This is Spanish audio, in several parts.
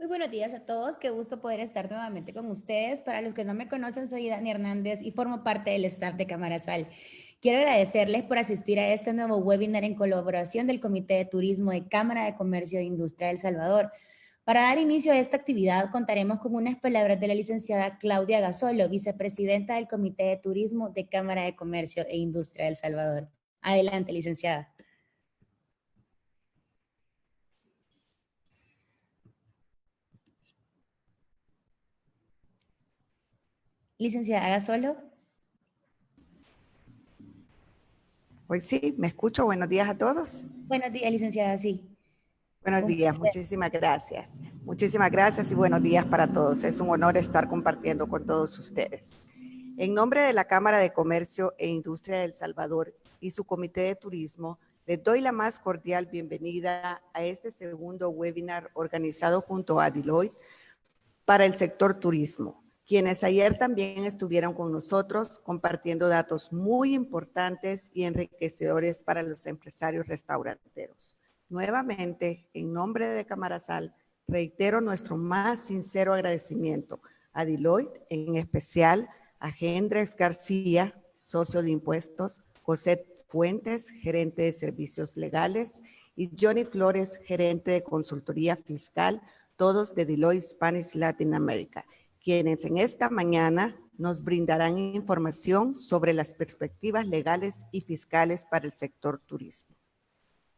Muy buenos días a todos, qué gusto poder estar nuevamente con ustedes. Para los que no me conocen, soy Dani Hernández y formo parte del staff de Camarazal. Quiero agradecerles por asistir a este nuevo webinar en colaboración del Comité de Turismo de Cámara de Comercio e Industria de El Salvador. Para dar inicio a esta actividad, contaremos con unas palabras de la licenciada Claudia Gasolo, vicepresidenta del Comité de Turismo de Cámara de Comercio e Industria de El Salvador. Adelante, licenciada. Licenciada Gasolo. Pues sí, me escucho. Buenos días a todos. Buenos días, licenciada, sí. Buenos días, muchísimas gracias. Muchísimas gracias y buenos días para todos. Es un honor estar compartiendo con todos ustedes. En nombre de la Cámara de Comercio e Industria de El Salvador y su Comité de Turismo, les doy la más cordial bienvenida a este segundo webinar organizado junto a Deloitte para el sector turismo, quienes ayer también estuvieron con nosotros compartiendo datos muy importantes y enriquecedores para los empresarios restauranteros. Nuevamente, en nombre de Camarazal, reitero nuestro más sincero agradecimiento a Deloitte, en especial a Hendrix García, socio de impuestos, José Fuentes, gerente de servicios legales, y Johnny Flores, gerente de consultoría fiscal, todos de Deloitte Spanish Latin America, quienes en esta mañana nos brindarán información sobre las perspectivas legales y fiscales para el sector turismo.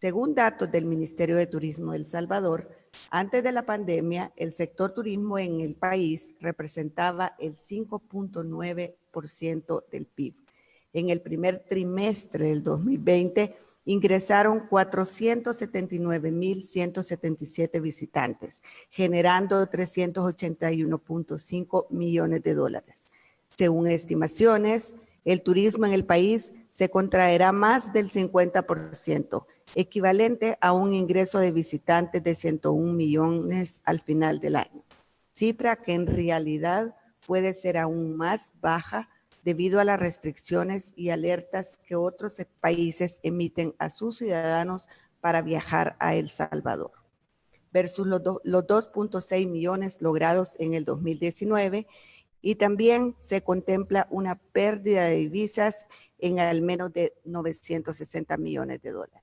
Según datos del Ministerio de Turismo de El Salvador, antes de la pandemia, el sector turismo en el país representaba el 5.9% del PIB. En el primer trimestre del 2020, ingresaron 479,177 visitantes, generando 381.5 millones de dólares. Según estimaciones, el turismo en el país se contraerá más del 50%, equivalente a un ingreso de visitantes de 101 millones al final del año, cifra que en realidad puede ser aún más baja debido a las restricciones y alertas que otros países emiten a sus ciudadanos para viajar a El Salvador, versus los 2.6 millones logrados en el 2019, y también se contempla una pérdida de divisas en al menos de 960 millones de dólares.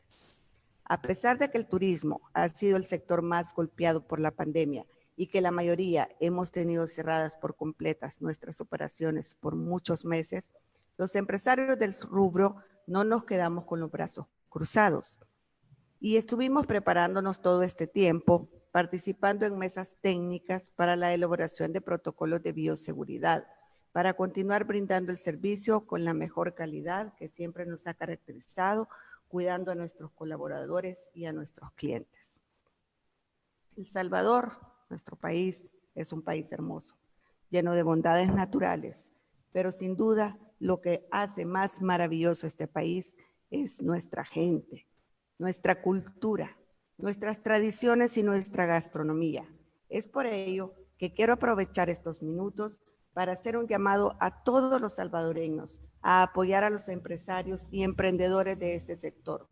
A pesar de que el turismo ha sido el sector más golpeado por la pandemia y que la mayoría hemos tenido cerradas por completas nuestras operaciones por muchos meses, los empresarios del rubro no nos quedamos con los brazos cruzados y estuvimos preparándonos todo este tiempo, participando en mesas técnicas para la elaboración de protocolos de bioseguridad, para continuar brindando el servicio con la mejor calidad que siempre nos ha caracterizado, cuidando a nuestros colaboradores y a nuestros clientes. El Salvador, nuestro país, es un país hermoso, lleno de bondades naturales, pero sin duda lo que hace más maravilloso este país es nuestra gente, nuestra cultura, nuestras tradiciones y nuestra gastronomía. Es por ello que quiero aprovechar estos minutos para hacer un llamado a todos los salvadoreños a apoyar a los empresarios y emprendedores de este sector,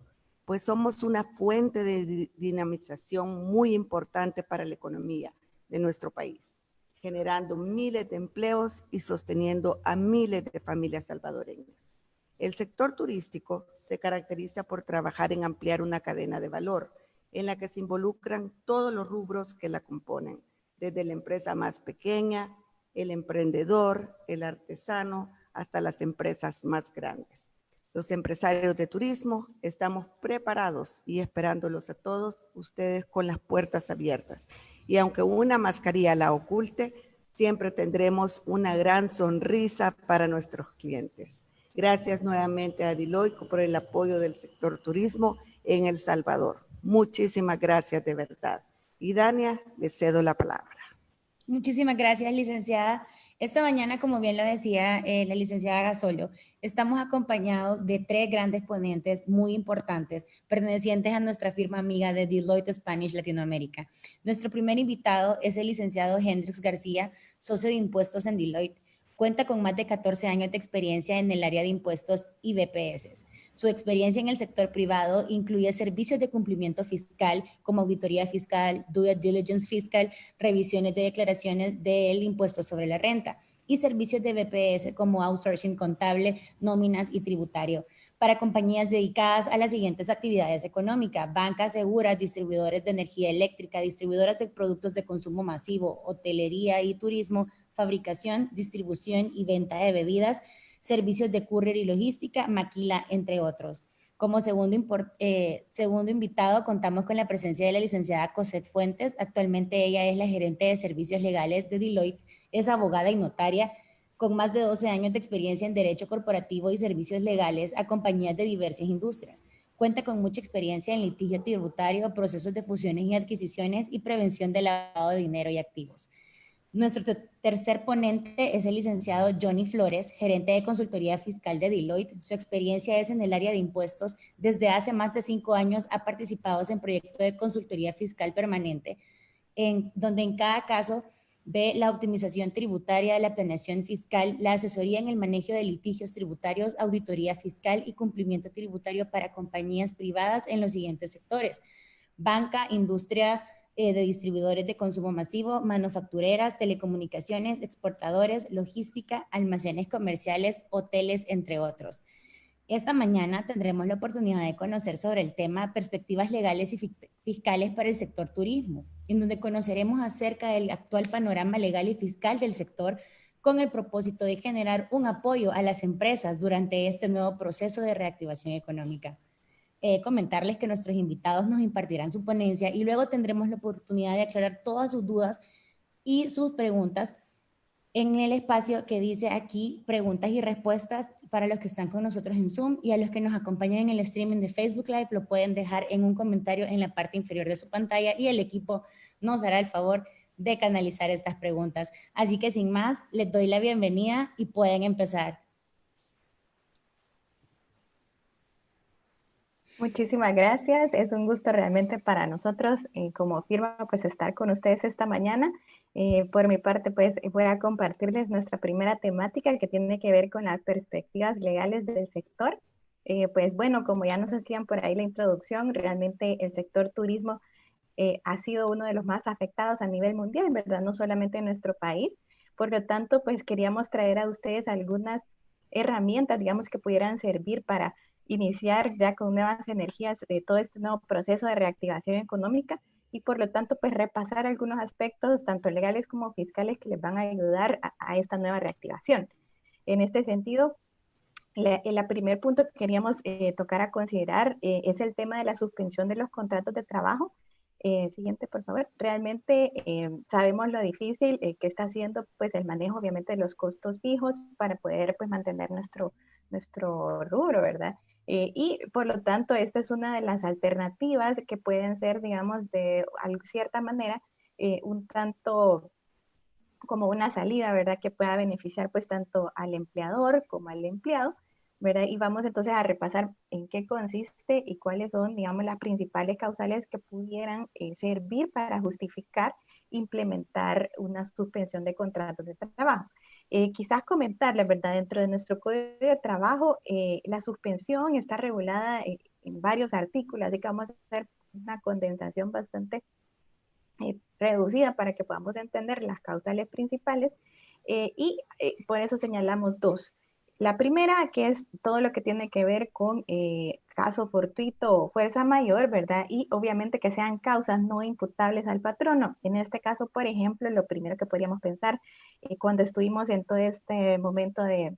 pues somos una fuente de dinamización muy importante para la economía de nuestro país, generando miles de empleos y sosteniendo a miles de familias salvadoreñas. El sector turístico se caracteriza por trabajar en ampliar una cadena de valor en la que se involucran todos los rubros que la componen, desde la empresa más pequeña, el emprendedor, el artesano, hasta las empresas más grandes. Los empresarios de turismo estamos preparados y esperándolos a todos ustedes con las puertas abiertas. Y aunque una mascarilla la oculte, siempre tendremos una gran sonrisa para nuestros clientes. Gracias nuevamente a Deloitte por el apoyo del sector turismo en El Salvador. Muchísimas gracias de verdad. Y Dania, le cedo la palabra. Muchísimas gracias, licenciada. Esta mañana, como bien lo decía la licenciada Gasolo, estamos acompañados de 3 grandes ponentes muy importantes, pertenecientes a nuestra firma amiga de Deloitte Spanish Latinoamérica. Nuestro primer invitado es el licenciado Hendrix García, socio de impuestos en Deloitte. Cuenta con más de 14 años de experiencia en el área de impuestos y BPS. Su experiencia en el sector privado incluye servicios de cumplimiento fiscal como auditoría fiscal, due diligence fiscal, revisiones de declaraciones del impuesto sobre la renta y servicios de BPS como outsourcing contable, nóminas y tributario para compañías dedicadas a las siguientes actividades económicas: bancas seguras, distribuidores de energía eléctrica, distribuidoras de productos de consumo masivo, hotelería y turismo, fabricación, distribución y venta de bebidas, servicios de courier y logística, maquila, entre otros. Como segundo invitado, contamos con la presencia de la licenciada Cosette Fuentes. Actualmente ella es la gerente de servicios legales de Deloitte, es abogada y notaria, con más de 12 años de experiencia en derecho corporativo y servicios legales a compañías de diversas industrias. Cuenta con mucha experiencia en litigio tributario, procesos de fusiones y adquisiciones y prevención del lavado de dinero y activos. Nuestro tercer ponente es el licenciado Johnny Flores, gerente de consultoría fiscal de Deloitte. Su experiencia es en el área de impuestos. Desde hace más de 5 años ha participado en proyectos de consultoría fiscal permanente, donde en cada caso ve la optimización tributaria, la planeación fiscal, la asesoría en el manejo de litigios tributarios, auditoría fiscal y cumplimiento tributario para compañías privadas en los siguientes sectores: banca, industria de distribuidores de consumo masivo, manufactureras, telecomunicaciones, exportadores, logística, almacenes comerciales, hoteles, entre otros. Esta mañana tendremos la oportunidad de conocer sobre el tema perspectivas legales y fiscales para el sector turismo, en donde conoceremos acerca del actual panorama legal y fiscal del sector, con el propósito de generar un apoyo a las empresas durante este nuevo proceso de reactivación económica. Comentarles que nuestros invitados nos impartirán su ponencia y luego tendremos la oportunidad de aclarar todas sus dudas y sus preguntas en el espacio que dice aquí preguntas y respuestas. Para los que están con nosotros en Zoom y a los que nos acompañan en el streaming de Facebook Live, lo pueden dejar en un comentario en la parte inferior de su pantalla y el equipo nos hará el favor de canalizar estas preguntas. Así que sin más, les doy la bienvenida y pueden empezar. Muchísimas gracias. Es un gusto realmente para nosotros como firma pues estar con ustedes esta mañana. Por mi parte pues voy a compartirles nuestra primera temática que tiene que ver con las perspectivas legales del sector. Pues bueno, como ya nos hacían por ahí la introducción, realmente el sector turismo ha sido uno de los más afectados a nivel mundial, ¿verdad? No solamente en nuestro país. Por lo tanto, pues queríamos traer a ustedes algunas herramientas, digamos, que pudieran servir para iniciar ya con nuevas energías de todo este nuevo proceso de reactivación económica y por lo tanto pues repasar algunos aspectos tanto legales como fiscales que les van a ayudar a esta nueva reactivación. En este sentido, el primer punto que queríamos tocar a considerar es el tema de la suspensión de los contratos de trabajo. Siguiente, por favor. Realmente sabemos lo difícil que está haciendo pues el manejo obviamente de los costos fijos para poder pues mantener nuestro rubro, ¿verdad? Y por lo tanto, esta es una de las alternativas que pueden ser, digamos, de cierta manera, un tanto como una salida, ¿verdad? Que pueda beneficiar pues tanto al empleador como al empleado, ¿verdad? Y vamos entonces a repasar en qué consiste y cuáles son, digamos, las principales causales que pudieran servir para justificar implementar una suspensión de contratos de trabajo. Quizás comentarles, ¿verdad? Dentro de nuestro código de trabajo, la suspensión está regulada en varios artículos, así que vamos a hacer una condensación bastante reducida para que podamos entender las causales principales por eso señalamos dos. La primera, que es todo lo que tiene que ver con caso fortuito o fuerza mayor, ¿verdad? Y obviamente que sean causas no imputables al patrono. En este caso, por ejemplo, lo primero que podríamos pensar cuando estuvimos en todo este momento de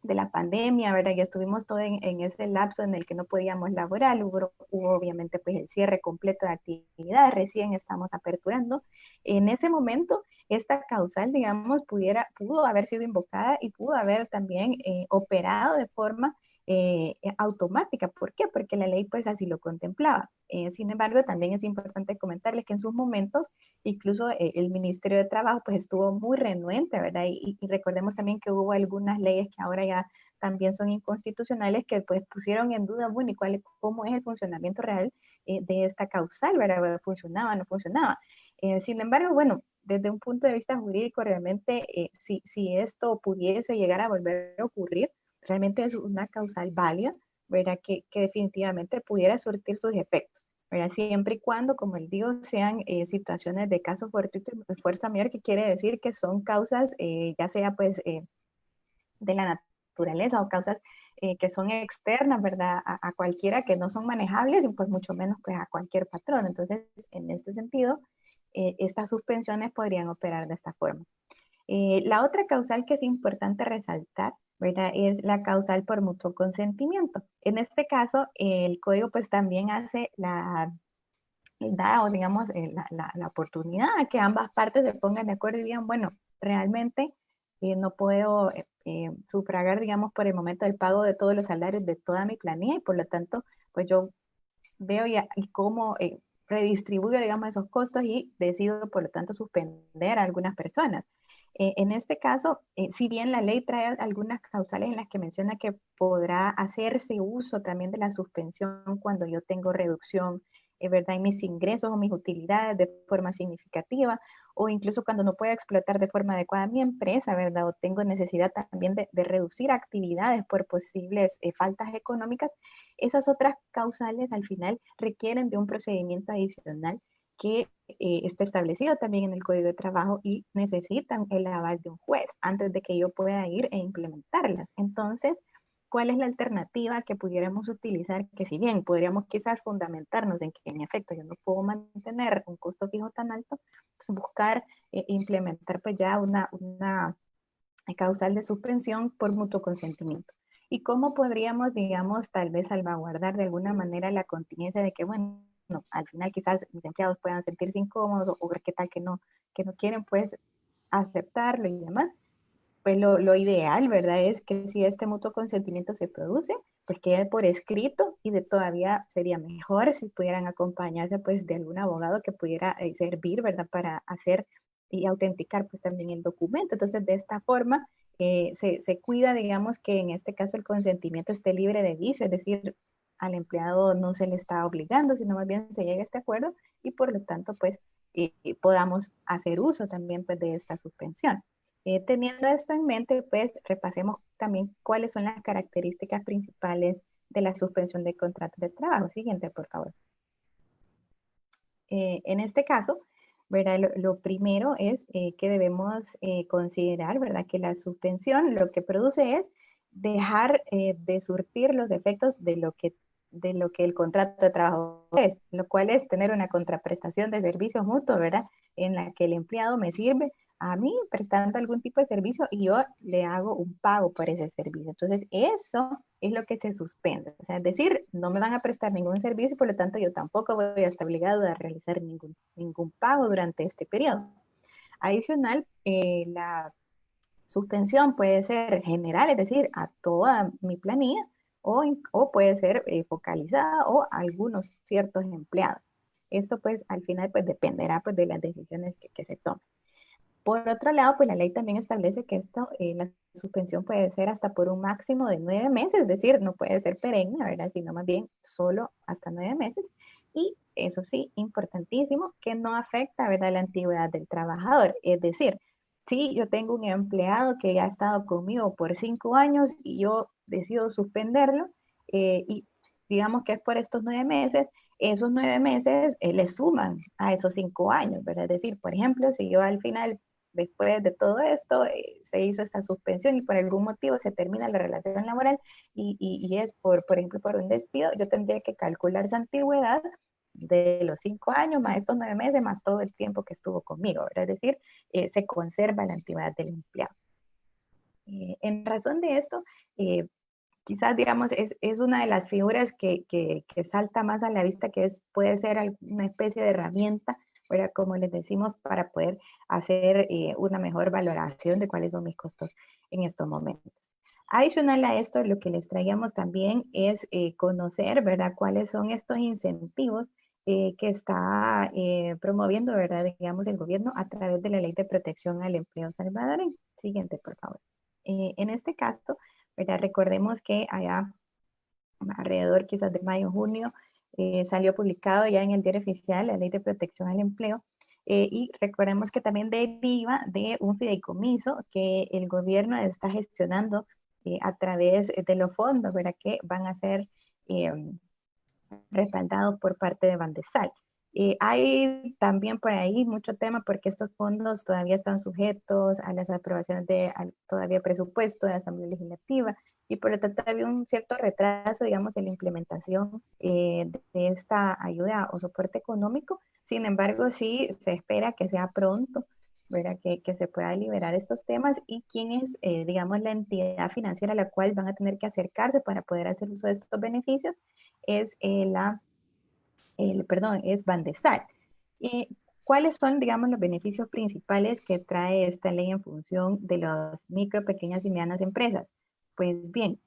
de la pandemia, ¿verdad? Ya estuvimos todo en ese lapso en el que no podíamos laborar, hubo obviamente pues el cierre completo de actividades, recién estamos aperturando. En ese momento, esta causal, digamos, pudo haber sido invocada y pudo haber también operado de forma automática. ¿Por qué? Porque la ley pues así lo contemplaba. Sin embargo, también es importante comentarles que en sus momentos, incluso el Ministerio de Trabajo pues estuvo muy renuente, ¿verdad? Y recordemos también que hubo algunas leyes que ahora ya también son inconstitucionales que pues pusieron en duda, bueno, ¿y cómo es el funcionamiento real de esta causal, ¿verdad? ¿Funcionaba, no funcionaba? Sin embargo, bueno, desde un punto de vista jurídico, realmente, si esto pudiese llegar a volver a ocurrir, realmente es una causal válida, ¿verdad? Que definitivamente pudiera surtir sus efectos, ¿verdad? Siempre y cuando, como él digo, sean situaciones de caso fortuito y de fuerza mayor, que quiere decir que son causas, ya sea pues de la naturaleza o causas que son externas, ¿verdad? A cualquiera, que no son manejables y pues mucho menos pues a cualquier patrón. Entonces, en este sentido, estas suspensiones podrían operar de esta forma. La otra causal que es importante resaltar, ¿verdad? Es la causal por mutuo consentimiento. En este caso, el código pues también hace da, o digamos, la oportunidad a que ambas partes se pongan de acuerdo y digan, bueno, realmente no puedo sufragar, digamos, por el momento el pago de todos los salarios de toda mi planilla y por lo tanto, pues yo veo y cómo redistribuyo, digamos, esos costos y decido, por lo tanto, suspender a algunas personas. En este caso, si bien la ley trae algunas causales en las que menciona que podrá hacerse uso también de la suspensión cuando yo tengo reducción, ¿verdad? En mis ingresos o mis utilidades de forma significativa, o incluso cuando no pueda explotar de forma adecuada mi empresa, ¿verdad? O tengo necesidad también de reducir actividades por posibles faltas económicas, esas otras causales al final requieren de un procedimiento adicional que está establecido también en el Código de Trabajo y necesitan el aval de un juez antes de que yo pueda ir e implementarlas. Entonces, ¿cuál es la alternativa que pudiéramos utilizar? Que si bien podríamos quizás fundamentarnos en que en efecto yo no puedo mantener un costo fijo tan alto, pues buscar implementar pues ya una causal de suspensión por mutuo consentimiento. ¿Y cómo podríamos, digamos, tal vez salvaguardar de alguna manera la contingencia de que, bueno, al final quizás mis empleados puedan sentirse incómodos o qué tal que no quieren pues aceptarlo y demás? Pues lo ideal, ¿verdad? Es que si este mutuo consentimiento se produce, pues quede por escrito y de todavía sería mejor si pudieran acompañarse pues de algún abogado que pudiera servir, ¿verdad? Para hacer y autenticar pues también el documento. Entonces, de esta forma se cuida, digamos, que en este caso el consentimiento esté libre de vicio, es decir, al empleado no se le está obligando, sino más bien se llega a este acuerdo y por lo tanto pues podamos hacer uso también pues de esta suspensión. Teniendo esto en mente, pues repasemos también cuáles son las características principales de la suspensión de contratos de trabajo. Siguiente, por favor. En este caso, ¿verdad? Lo primero es que debemos considerar, ¿verdad? Que la suspensión lo que produce es dejar de surtir los efectos de lo que el contrato de trabajo es, lo cual es tener una contraprestación de servicios mutuos, ¿verdad? En la que el empleado me sirve a mí prestando algún tipo de servicio y yo le hago un pago por ese servicio. Entonces, eso es lo que se suspende. O sea, es decir, no me van a prestar ningún servicio y por lo tanto yo tampoco voy a estar obligado a realizar ningún pago durante este periodo. Adicional, la suspensión puede ser general, es decir, a toda mi planilla, o puede ser focalizada o a algunos ciertos empleados. Esto pues al final pues dependerá pues de las decisiones que se tomen. Por otro lado, pues la ley también establece que la suspensión puede ser hasta por un máximo de 9 meses, es decir, no puede ser perenne, ¿verdad? Sino más bien solo hasta 9 meses. Y eso sí, importantísimo, que no afecta, ¿verdad?, la antigüedad del trabajador. Es decir, si yo tengo un empleado que ya ha estado conmigo por 5 años y yo decido suspenderlo, y digamos que es por estos 9 meses, esos 9 meses le suman a esos 5 años, ¿verdad? Es decir, por ejemplo, si yo al final después de todo esto, se hizo esta suspensión y por algún motivo se termina la relación laboral y es por ejemplo, por un despido, yo tendría que calcular esa antigüedad de los 5 años más estos 9 meses más todo el tiempo que estuvo conmigo, ¿verdad? Es decir, se conserva la antigüedad del empleado. En razón de esto, quizás, digamos, es una de las figuras que salta más a la vista, que puede ser una especie de herramienta, ¿verdad? Como les decimos, para poder hacer una mejor valoración de cuáles son mis costos en estos momentos. Adicional a esto, lo que les traíamos también es conocer, ¿verdad?, cuáles son estos incentivos que está promoviendo, ¿verdad?, digamos, el gobierno a través de la Ley de Protección al Empleo salvadoreño. Siguiente, por favor. En este caso, ¿verdad?, recordemos que allá alrededor quizás de mayo, junio, salió publicado ya en el Diario Oficial la Ley de Protección al Empleo, y recordemos que también deriva de un fideicomiso que el gobierno está gestionando a través de los fondos, ¿verdad?, que van a ser respaldados por parte de Bandesal. Hay también por ahí mucho tema porque estos fondos todavía están sujetos a las aprobaciones de todavía presupuesto de la Asamblea Legislativa, y por lo tanto había un cierto retraso, digamos, en la implementación de esta ayuda o soporte económico. Sin embargo, sí se espera que sea pronto, ¿verdad?, que se pueda liberar estos temas, y quién es, digamos, la entidad financiera a la cual van a tener que acercarse para poder hacer uso de estos beneficios es es Bandesal. ¿Cuáles son, digamos, los beneficios principales que trae esta ley en función de las micro, pequeñas y medianas empresas? Pues bien,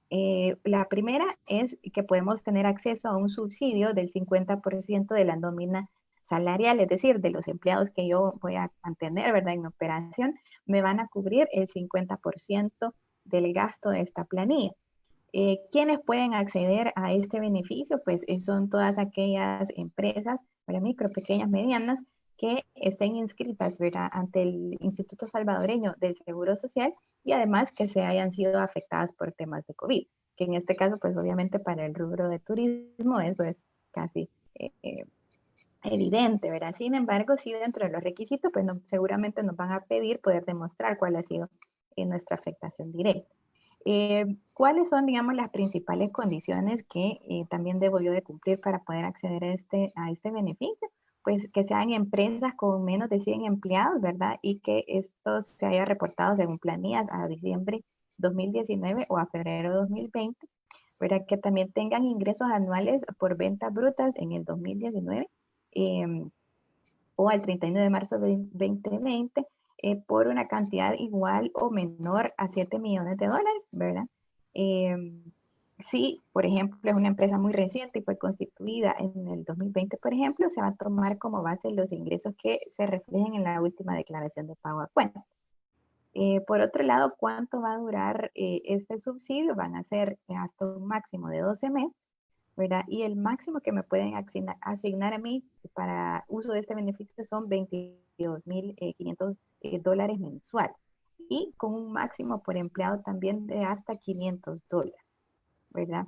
la primera es que podemos tener acceso a un subsidio del 50% de la nómina salarial, es decir, de los empleados que yo voy a mantener, ¿verdad?, en operación, me van a cubrir el 50% del gasto de esta planilla. ¿Quiénes pueden acceder a este beneficio? Pues son todas aquellas empresas, para micro, pequeñas, medianas, que estén inscritas, ¿verdad?, ante el Instituto Salvadoreño del Seguro Social, y además que se hayan sido afectadas por temas de COVID, que en este caso, pues obviamente para el rubro de turismo eso es casi evidente, ¿verdad? Sin embargo, sí, dentro de los requisitos, pues seguramente nos van a pedir poder demostrar cuál ha sido nuestra afectación directa. ¿Cuáles son, digamos, las principales condiciones que también debo yo de cumplir para poder acceder a este beneficio? Pues que sean empresas con menos de 100 empleados, ¿verdad? Y que esto se haya reportado según planillas a diciembre 2019 o a febrero 2020, ¿verdad? Que también tengan ingresos anuales por ventas brutas en el 2019 o al 31 de marzo de 2020, por una cantidad igual o menor a 7 millones de dólares, ¿verdad? Si, por ejemplo, es una empresa muy reciente y fue constituida en el 2020, por ejemplo, se va a tomar como base los ingresos que se reflejen en la última declaración de pago a cuenta. Por otro lado, ¿cuánto va a durar este subsidio? Van a ser hasta un máximo de 12 meses, ¿verdad? Y el máximo que me pueden asignar a mí para uso de este beneficio son 22.500 dólares mensuales, y con un máximo por empleado también de hasta 500 dólares, ¿verdad?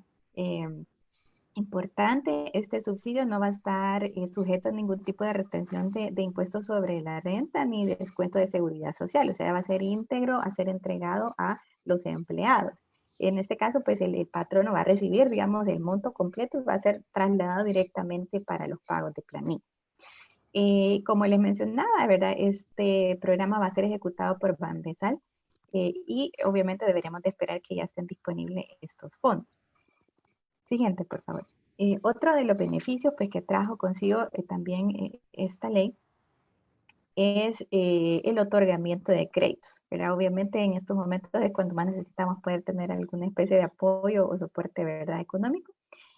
Importante, este subsidio no va a estar sujeto a ningún tipo de retención de impuestos sobre la renta ni de descuento de seguridad social, o sea, va a ser íntegro a ser entregado a los empleados. En este caso, pues el patrono va a recibir, digamos, el monto completo y va a ser trasladado directamente para los pagos de planilla. Como les mencionaba, ¿verdad?, este programa va a ser ejecutado por Bandesal, y obviamente deberíamos de esperar que ya estén disponibles estos fondos. Siguiente, por favor. Otro de los beneficios pues, que trajo consigo también esta ley es el otorgamiento de créditos. Pero obviamente en estos momentos es cuando más necesitamos poder tener alguna especie de apoyo o soporte, ¿verdad?, económico.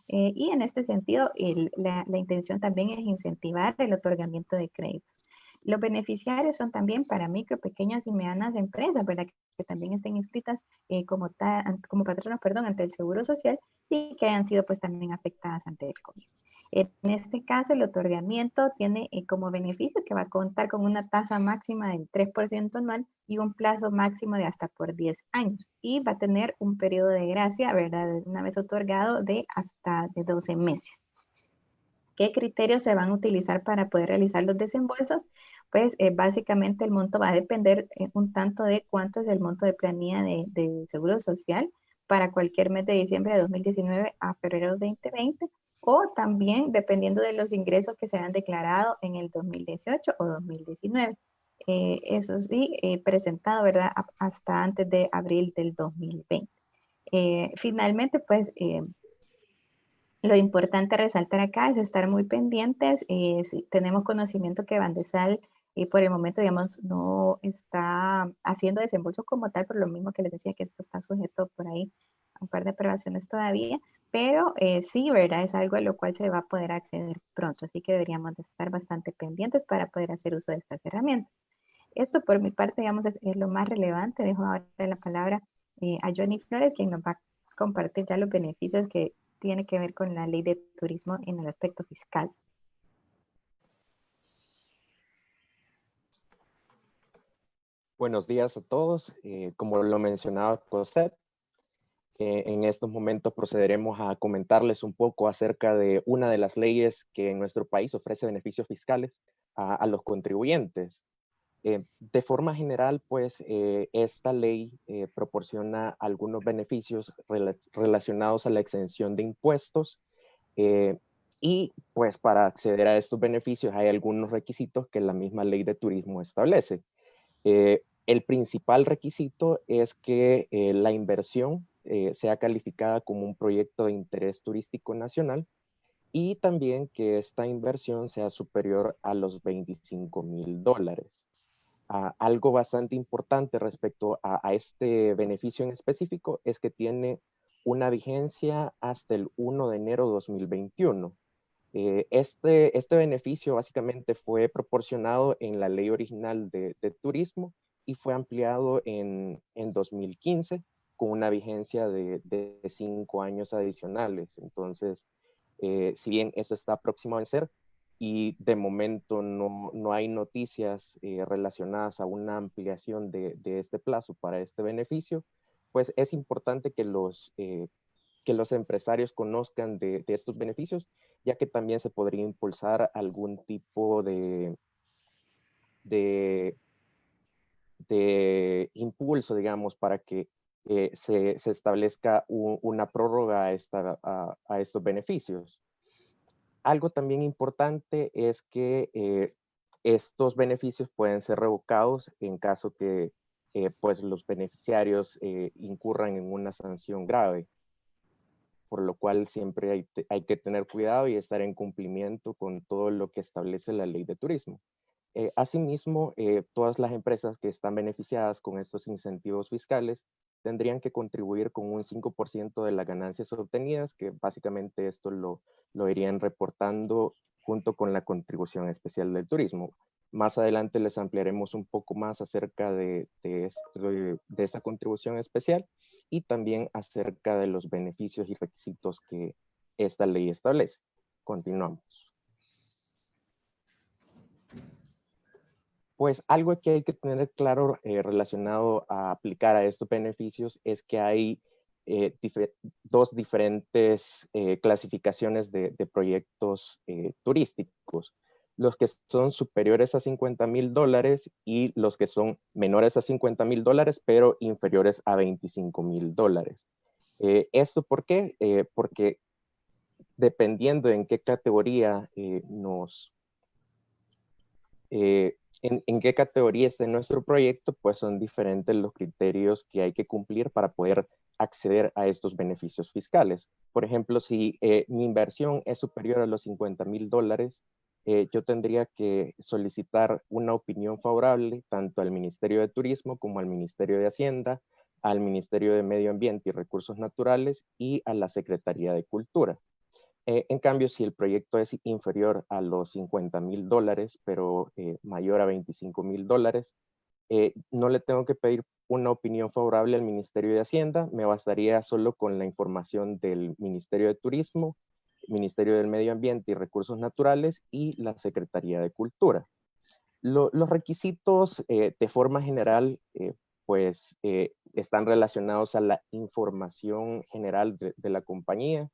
Y en este sentido, la intención también es incentivar el otorgamiento de créditos. Los beneficiarios son también para micro, pequeñas y medianas empresas, ¿verdad?, que también estén inscritas como patronos, perdón, ante el Seguro Social, y que hayan sido pues también afectadas ante el COVID. En este caso, el otorgamiento tiene como beneficio que va a contar con una tasa máxima del 3% anual y un plazo máximo de hasta por 10 años. Y va a tener un periodo de gracia, ¿verdad?, una vez otorgado, de hasta de 12 meses. ¿Qué criterios se van a utilizar para poder realizar los desembolsos? Pues básicamente el monto va a depender un tanto de cuánto es el monto de planilla de Seguro Social para cualquier mes de diciembre de 2019 a febrero de 2020, o también dependiendo de los ingresos que se han declarado en el 2018 o 2019. eso sí, presentado, ¿verdad? Hasta antes de abril del 2020. Finalmente, pues, lo importante a resaltar acá es estar muy pendientes. Si tenemos conocimiento que Bandesal por el momento, digamos, no está haciendo desembolso como tal, por lo mismo que les decía que esto está sujeto por ahí a un par de aprobaciones todavía, pero sí, ¿verdad? Es algo a lo cual se va a poder acceder pronto, así que deberíamos de estar bastante pendientes para poder hacer uso de estas herramientas. Esto por mi parte, digamos, es lo más relevante. Dejo ahora la palabra a Johnny Flores, quien nos va a compartir ya los beneficios que tiene que ver con la ley de turismo en el aspecto fiscal. Buenos días a todos. Como lo mencionaba Cosette, en estos momentos procederemos a comentarles un poco acerca de una de las leyes que en nuestro país ofrece beneficios fiscales a los contribuyentes. De forma general, pues esta ley proporciona algunos beneficios relacionados a la exención de impuestos y pues para acceder a estos beneficios hay algunos requisitos que la misma ley de turismo establece. El principal requisito es que la inversión sea calificada como un proyecto de interés turístico nacional y también que esta inversión sea superior a los $25,000. Algo bastante importante respecto a este beneficio en específico es que tiene una vigencia hasta el 1 de enero de 2021. Este beneficio básicamente fue proporcionado en la ley original de turismo y fue ampliado en 2015 con una vigencia de 5 años adicionales. Entonces, si bien eso está próximo a vencer y de momento no hay noticias relacionadas a una ampliación de este plazo para este beneficio, pues es importante que los empresarios conozcan de estos beneficios, ya que también se podría impulsar algún tipo de, de impulso, digamos, para que se establezca una prórroga a estos beneficios. Algo también importante es que estos beneficios pueden ser revocados en caso que pues los beneficiarios incurran en una sanción grave, por lo cual siempre hay que tener cuidado y estar en cumplimiento con todo lo que establece la ley de turismo. Asimismo, todas las empresas que están beneficiadas con estos incentivos fiscales tendrían que contribuir con un 5% de las ganancias obtenidas, que básicamente esto lo irían reportando junto con la contribución especial del turismo. Más adelante les ampliaremos un poco más acerca de esta contribución especial y también acerca de los beneficios y requisitos que esta ley establece. Continuamos. Pues algo que hay que tener claro relacionado a aplicar a estos beneficios es que hay dos diferentes clasificaciones de proyectos turísticos. Los que son superiores a $50,000 y los que son menores a $50,000, pero inferiores a $25,000. ¿Esto por qué? Porque dependiendo en qué categoría en qué categoría esté nuestro proyecto, pues son diferentes los criterios que hay que cumplir para poder acceder a estos beneficios fiscales. Por ejemplo, si mi inversión es superior a los $50,000, yo tendría que solicitar una opinión favorable tanto al Ministerio de Turismo como al Ministerio de Hacienda, al Ministerio de Medio Ambiente y Recursos Naturales y a la Secretaría de Cultura. En cambio, si el proyecto es inferior a los $50,000, pero mayor a $25,000, no le tengo que pedir una opinión favorable al Ministerio de Hacienda, me bastaría solo con la información del Ministerio de Turismo, Ministerio del Medio Ambiente y Recursos Naturales y la Secretaría de Cultura. Los requisitos de forma general, pues están relacionados a la información general de la compañía,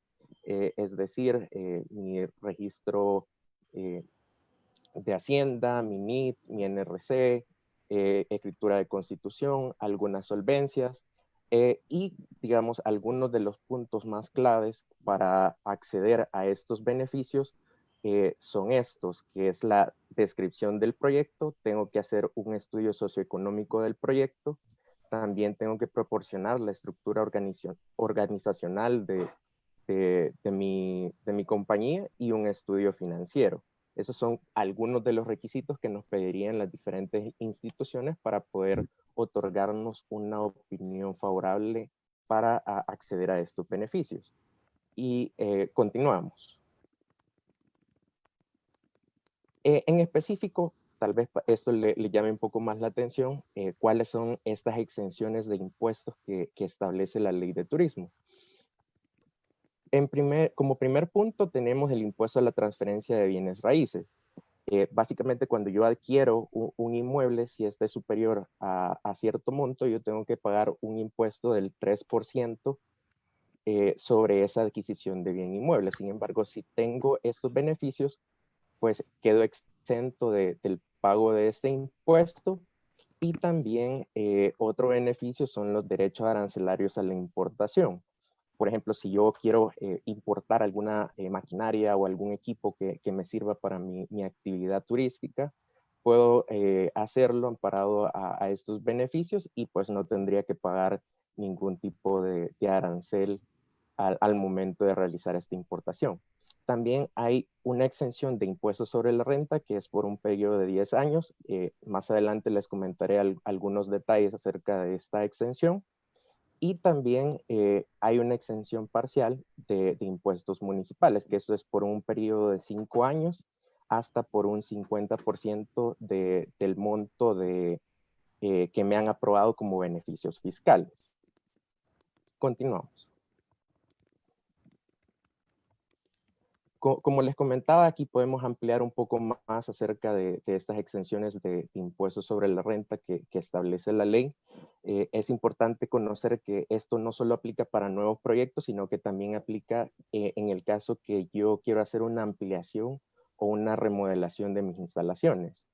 es decir, mi registro de Hacienda, mi NIT, mi NRC, escritura de constitución, algunas solvencias y, digamos, algunos de los puntos más claves para acceder a estos beneficios son estos, que es la descripción del proyecto, tengo que hacer un estudio socioeconómico del proyecto, también tengo que proporcionar la estructura organizacional de mi compañía y un estudio financiero. Esos son algunos de los requisitos que nos pedirían las diferentes instituciones para poder otorgarnos una opinión favorable para acceder a estos beneficios. Y continuamos. En específico, tal vez esto le llame un poco más la atención, cuáles son estas exenciones de impuestos que establece la ley de turismo. Como primer punto tenemos el impuesto a la transferencia de bienes raíces. Básicamente cuando yo adquiero un inmueble, si este es superior a cierto monto, yo tengo que pagar un impuesto del 3% sobre esa adquisición de bien inmueble. Sin embargo, si tengo estos beneficios, pues quedo exento del pago de este impuesto. Y también otro beneficio son los derechos arancelarios a la importación. Por ejemplo, si yo quiero importar alguna maquinaria o algún equipo que me sirva para mi actividad turística, puedo hacerlo amparado a estos beneficios y pues no tendría que pagar ningún tipo de arancel al momento de realizar esta importación. También hay una exención de impuestos sobre la renta que es por un periodo de 10 años. Más adelante les comentaré algunos detalles acerca de esta exención. Y también hay una exención parcial de impuestos municipales, que eso es por un periodo de 5 años hasta por un 50% del monto que me han aprobado como beneficios fiscales. Continuamos. Como les comentaba, aquí podemos ampliar un poco más acerca de estas exenciones de impuestos sobre la renta que establece la ley. Es importante conocer que esto no solo aplica para nuevos proyectos, sino que también aplica en el caso que yo quiero hacer una ampliación o una remodelación de mis instalaciones.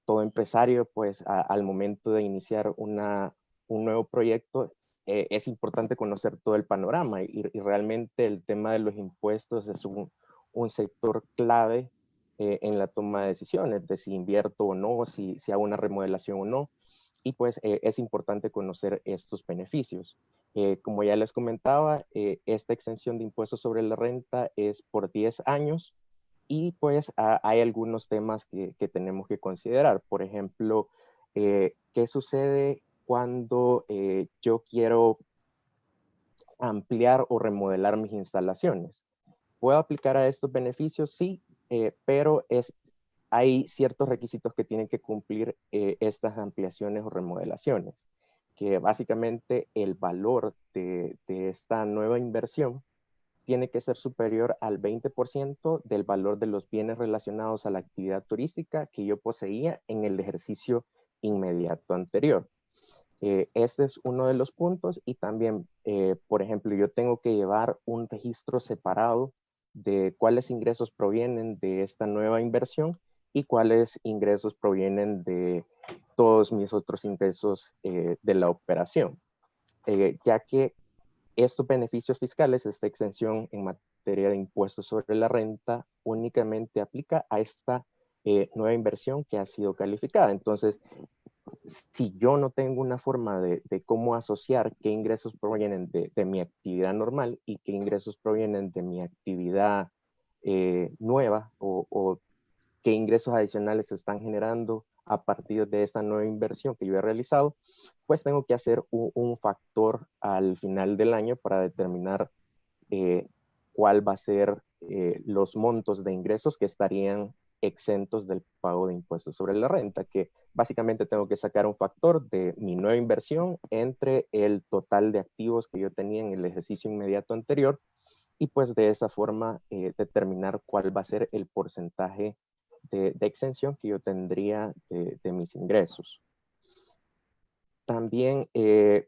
Todo empresario, pues al momento de iniciar un nuevo proyecto, es importante conocer todo el panorama y realmente el tema de los impuestos es un sector clave en la toma de decisiones, de si invierto o no, si hago una remodelación o no, y pues es importante conocer estos beneficios. Como ya les comentaba, esta exención de impuestos sobre la renta es por 10 años, y pues hay algunos temas que tenemos que considerar. Por ejemplo, ¿qué sucede cuando yo quiero ampliar o remodelar mis instalaciones? ¿Puedo aplicar a estos beneficios? Sí, pero hay ciertos requisitos que tienen que cumplir estas ampliaciones o remodelaciones, que básicamente el valor de esta nueva inversión tiene que ser superior al 20% del valor de los bienes relacionados a la actividad turística que yo poseía en el ejercicio inmediato anterior. Este es uno de los puntos y también, por ejemplo, yo tengo que llevar un registro separado de cuáles ingresos provienen de esta nueva inversión y cuáles ingresos provienen de todos mis otros ingresos de la operación, ya que estos beneficios fiscales, esta exención en materia de impuestos sobre la renta, únicamente aplica a esta nueva inversión que ha sido calificada. Entonces, si yo no tengo una forma de cómo asociar qué ingresos provienen de mi actividad normal y qué ingresos provienen de mi actividad nueva o qué ingresos adicionales se están generando a partir de esta nueva inversión que yo he realizado, pues tengo que hacer un factor al final del año para determinar cuál va a ser los montos de ingresos que estarían exentos del pago de impuestos sobre la renta, que básicamente tengo que sacar un factor de mi nueva inversión entre el total de activos que yo tenía en el ejercicio inmediato anterior y pues de esa forma determinar cuál va a ser el porcentaje de exención que yo tendría de mis ingresos. También es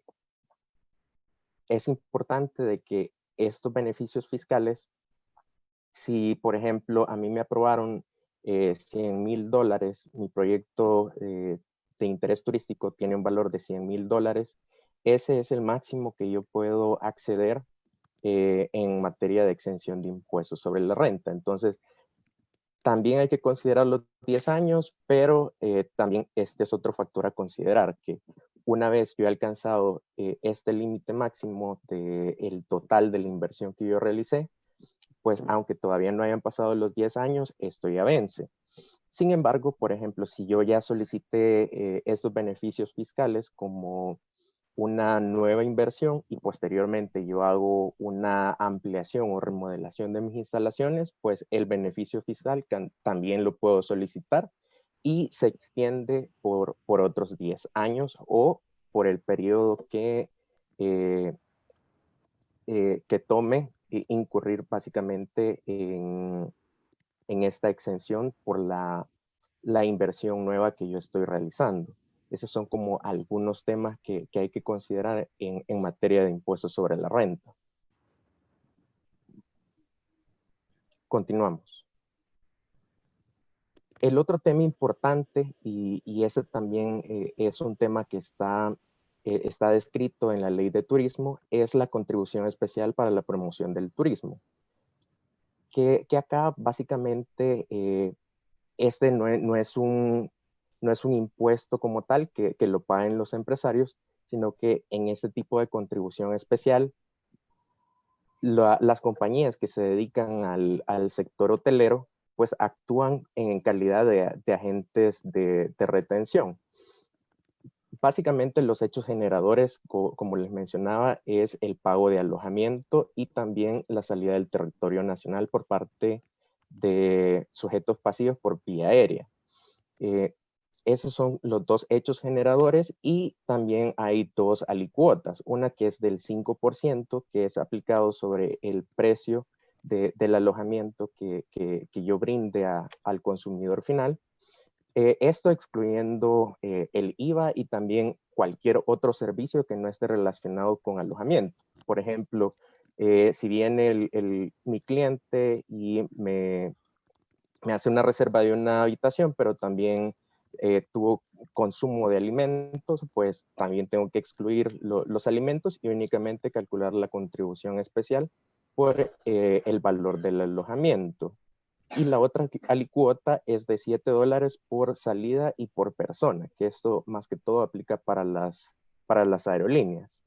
importante de que estos beneficios fiscales, si por ejemplo a mí me aprobaron $100,000, mi proyecto de interés turístico tiene un valor de $100,000, ese es el máximo que yo puedo acceder en materia de exención de impuestos sobre la renta. Entonces, También hay que considerar los 10 años, pero también este es otro factor a considerar, que una vez yo he alcanzado este límite máximo del total de la inversión que yo realicé, pues aunque todavía no hayan pasado los 10 años, esto ya vence. Sin embargo, por ejemplo, si yo ya solicité estos beneficios fiscales como una nueva inversión y posteriormente yo hago una ampliación o remodelación de mis instalaciones, pues el beneficio fiscal también lo puedo solicitar y se extiende por otros 10 años o por el periodo eh, que tome incurrir básicamente en esta exención por la inversión nueva que yo estoy realizando. Esos son como algunos temas que hay que considerar en materia de impuestos sobre la renta. Continuamos. El otro tema importante, y ese también es un tema que está descrito en la ley de turismo, es la contribución especial para la promoción del turismo. Que acá básicamente este no es un impuesto como tal que lo paguen los empresarios, sino que en este tipo de contribución especial, las compañías que se dedican al sector hotelero, pues actúan en calidad de agentes de retención. Básicamente los hechos generadores, como les mencionaba, es el pago de alojamiento y también la salida del territorio nacional por parte de sujetos pasivos por vía aérea. Esos son los dos hechos generadores y también hay dos alicuotas. Una que es del 5%, que es aplicado sobre el precio del alojamiento que yo brinde al consumidor final. Esto excluyendo el IVA y también cualquier otro servicio que no esté relacionado con alojamiento. Por ejemplo, si viene mi cliente y me hace una reserva de una habitación, pero también tuvo consumo de alimentos, pues también tengo que excluir los alimentos y únicamente calcular la contribución especial por el valor del alojamiento. Y la otra alicuota es de $7 por salida y por persona, que esto más que todo aplica para las aerolíneas.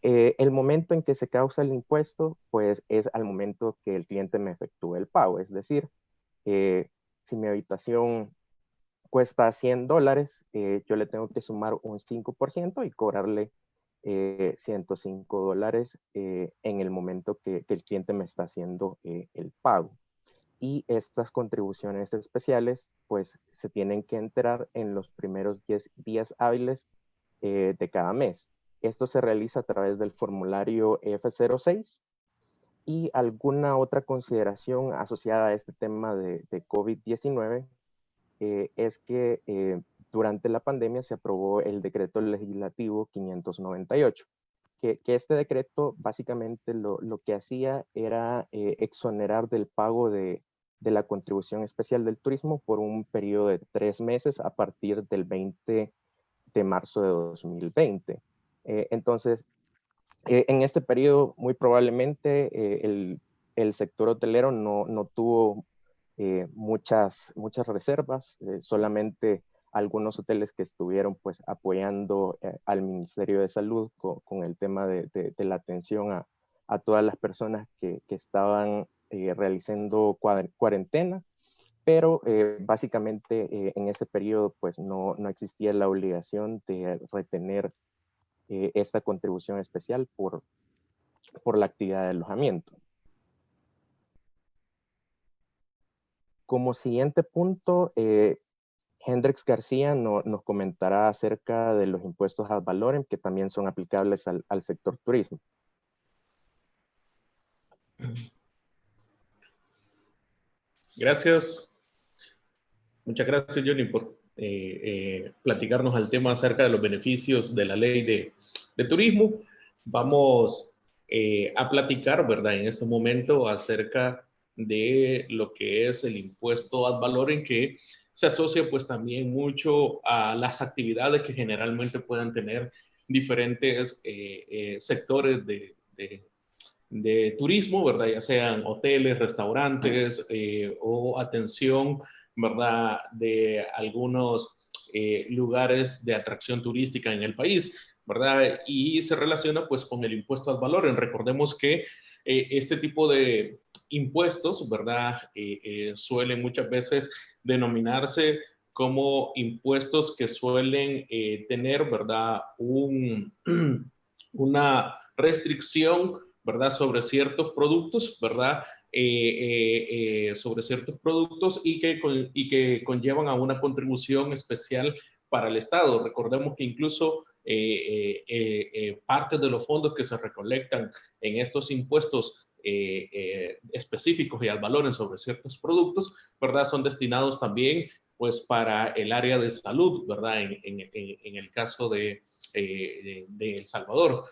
El momento en que se causa el impuesto, pues es al momento que el cliente me efectúe el pago. Es decir, si mi habitación cuesta $100, yo le tengo que sumar un 5% y cobrarle $105 en el momento que el cliente me está haciendo el pago. Y estas contribuciones especiales pues se tienen que enterar en los primeros 10 días hábiles de cada mes. Esto se realiza a través del formulario F06 y alguna otra consideración asociada a este tema de COVID-19 es que durante la pandemia se aprobó el decreto legislativo 598, que este decreto básicamente lo que hacía era exonerar del pago de la contribución especial del turismo por un periodo de 3 meses a partir del 20 de marzo de 2020. Entonces, en este periodo muy probablemente el sector hotelero no tuvo muchas reservas, solamente algunos hoteles que estuvieron pues apoyando al Ministerio de Salud con el tema de la atención a todas las personas que estaban realizando cuarentena, pero básicamente en ese periodo pues no existía la obligación de retener esta contribución especial por la actividad de alojamiento. Como siguiente punto, Hendrix García nos comentará acerca de los impuestos ad valorem que también son aplicables al sector turismo. Gracias. Muchas gracias, Johnny, por platicarnos al tema acerca de los beneficios de la ley de turismo. Vamos a platicar, ¿verdad?, en este momento acerca de lo que es el impuesto ad valorem, que se asocia pues también mucho a las actividades que generalmente puedan tener diferentes sectores de turismo, ¿verdad? Ya sean hoteles, restaurantes o atención, ¿verdad? De algunos lugares de atracción turística en el país, ¿verdad? Y se relaciona pues con el impuesto al valor. Recordemos que este tipo de impuestos, ¿verdad? Suelen muchas veces denominarse como impuestos que suelen tener, ¿verdad? Una restricción, ¿verdad? Sobre ciertos productos, ¿verdad? Sobre ciertos productos y que conllevan a una contribución especial para el Estado. Recordemos que incluso parte de los fondos que se recolectan en estos impuestos específicos y al valor sobre ciertos productos, ¿verdad? Son destinados también pues para el área de salud, ¿verdad? En el caso de El Salvador.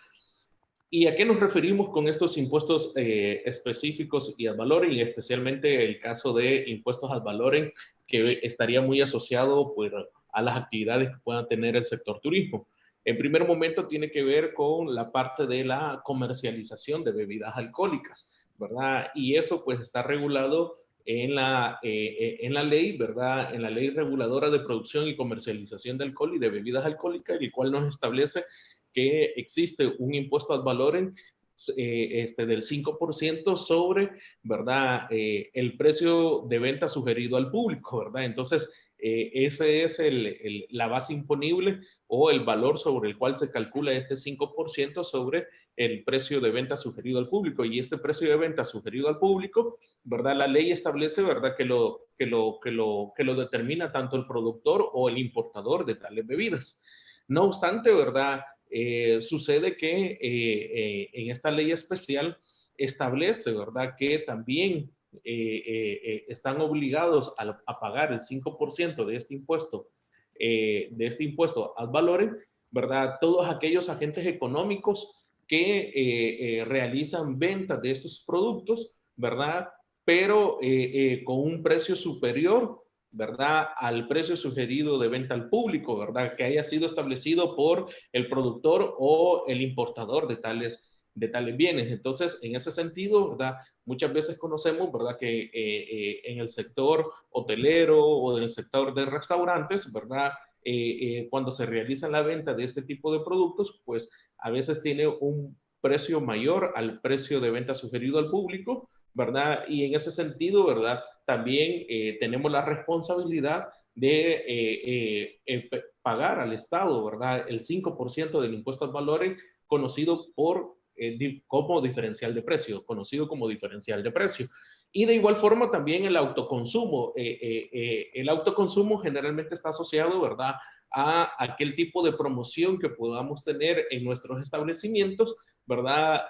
¿Y a qué nos referimos con estos impuestos específicos y ad valorem, y especialmente el caso de impuestos ad valorem, que estaría muy asociado pues, a las actividades que puedan tener el sector turismo? En primer momento tiene que ver con la parte de la comercialización de bebidas alcohólicas, ¿verdad? Y eso pues está regulado en la ley, ¿verdad? En la ley reguladora de producción y comercialización de alcohol y de bebidas alcohólicas, el cual nos establece que existe un impuesto ad valorem del 5% sobre, ¿verdad? El precio de venta sugerido al público, ¿verdad? Entonces, ese es la base imponible o el valor sobre el cual se calcula este 5% sobre el precio de venta sugerido al público. Y este precio de venta sugerido al público, ¿verdad? La ley establece, ¿verdad? Que lo determina tanto el productor o el importador de tales bebidas. No obstante, ¿verdad? Sucede que en esta ley especial establece, ¿verdad?, que también están obligados a pagar el 5% de este impuesto ad valorem, ¿verdad?, todos aquellos agentes económicos que realizan ventas de estos productos, ¿verdad?, pero con un precio superior, ¿verdad?, al precio sugerido de venta al público, ¿verdad?, que haya sido establecido por el productor o el importador de tales bienes. Entonces, en ese sentido, ¿verdad?, muchas veces conocemos, ¿verdad?, que en el sector hotelero o en el sector de restaurantes, ¿verdad?, cuando se realiza la venta de este tipo de productos, pues a veces tiene un precio mayor al precio de venta sugerido al público, ¿verdad? Y en ese sentido, ¿verdad?, también tenemos la responsabilidad de pagar al Estado, ¿verdad?, el 5% del impuesto al valor conocido como diferencial de precio, conocido como diferencial de precio. Y de igual forma también el autoconsumo. El autoconsumo generalmente está asociado, ¿verdad?, a aquel tipo de promoción que podamos tener en nuestros establecimientos, ¿verdad?,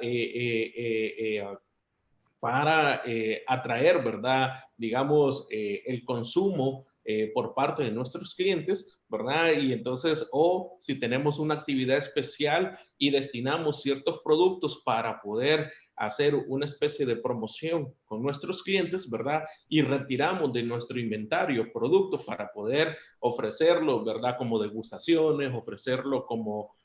para atraer, ¿verdad?, digamos, el consumo por parte de nuestros clientes, ¿verdad? Y entonces, o si tenemos una actividad especial y destinamos ciertos productos para poder hacer una especie de promoción con nuestros clientes, ¿verdad? Y retiramos de nuestro inventario productos para poder ofrecerlo, ¿verdad? Como degustaciones, ofrecerlo como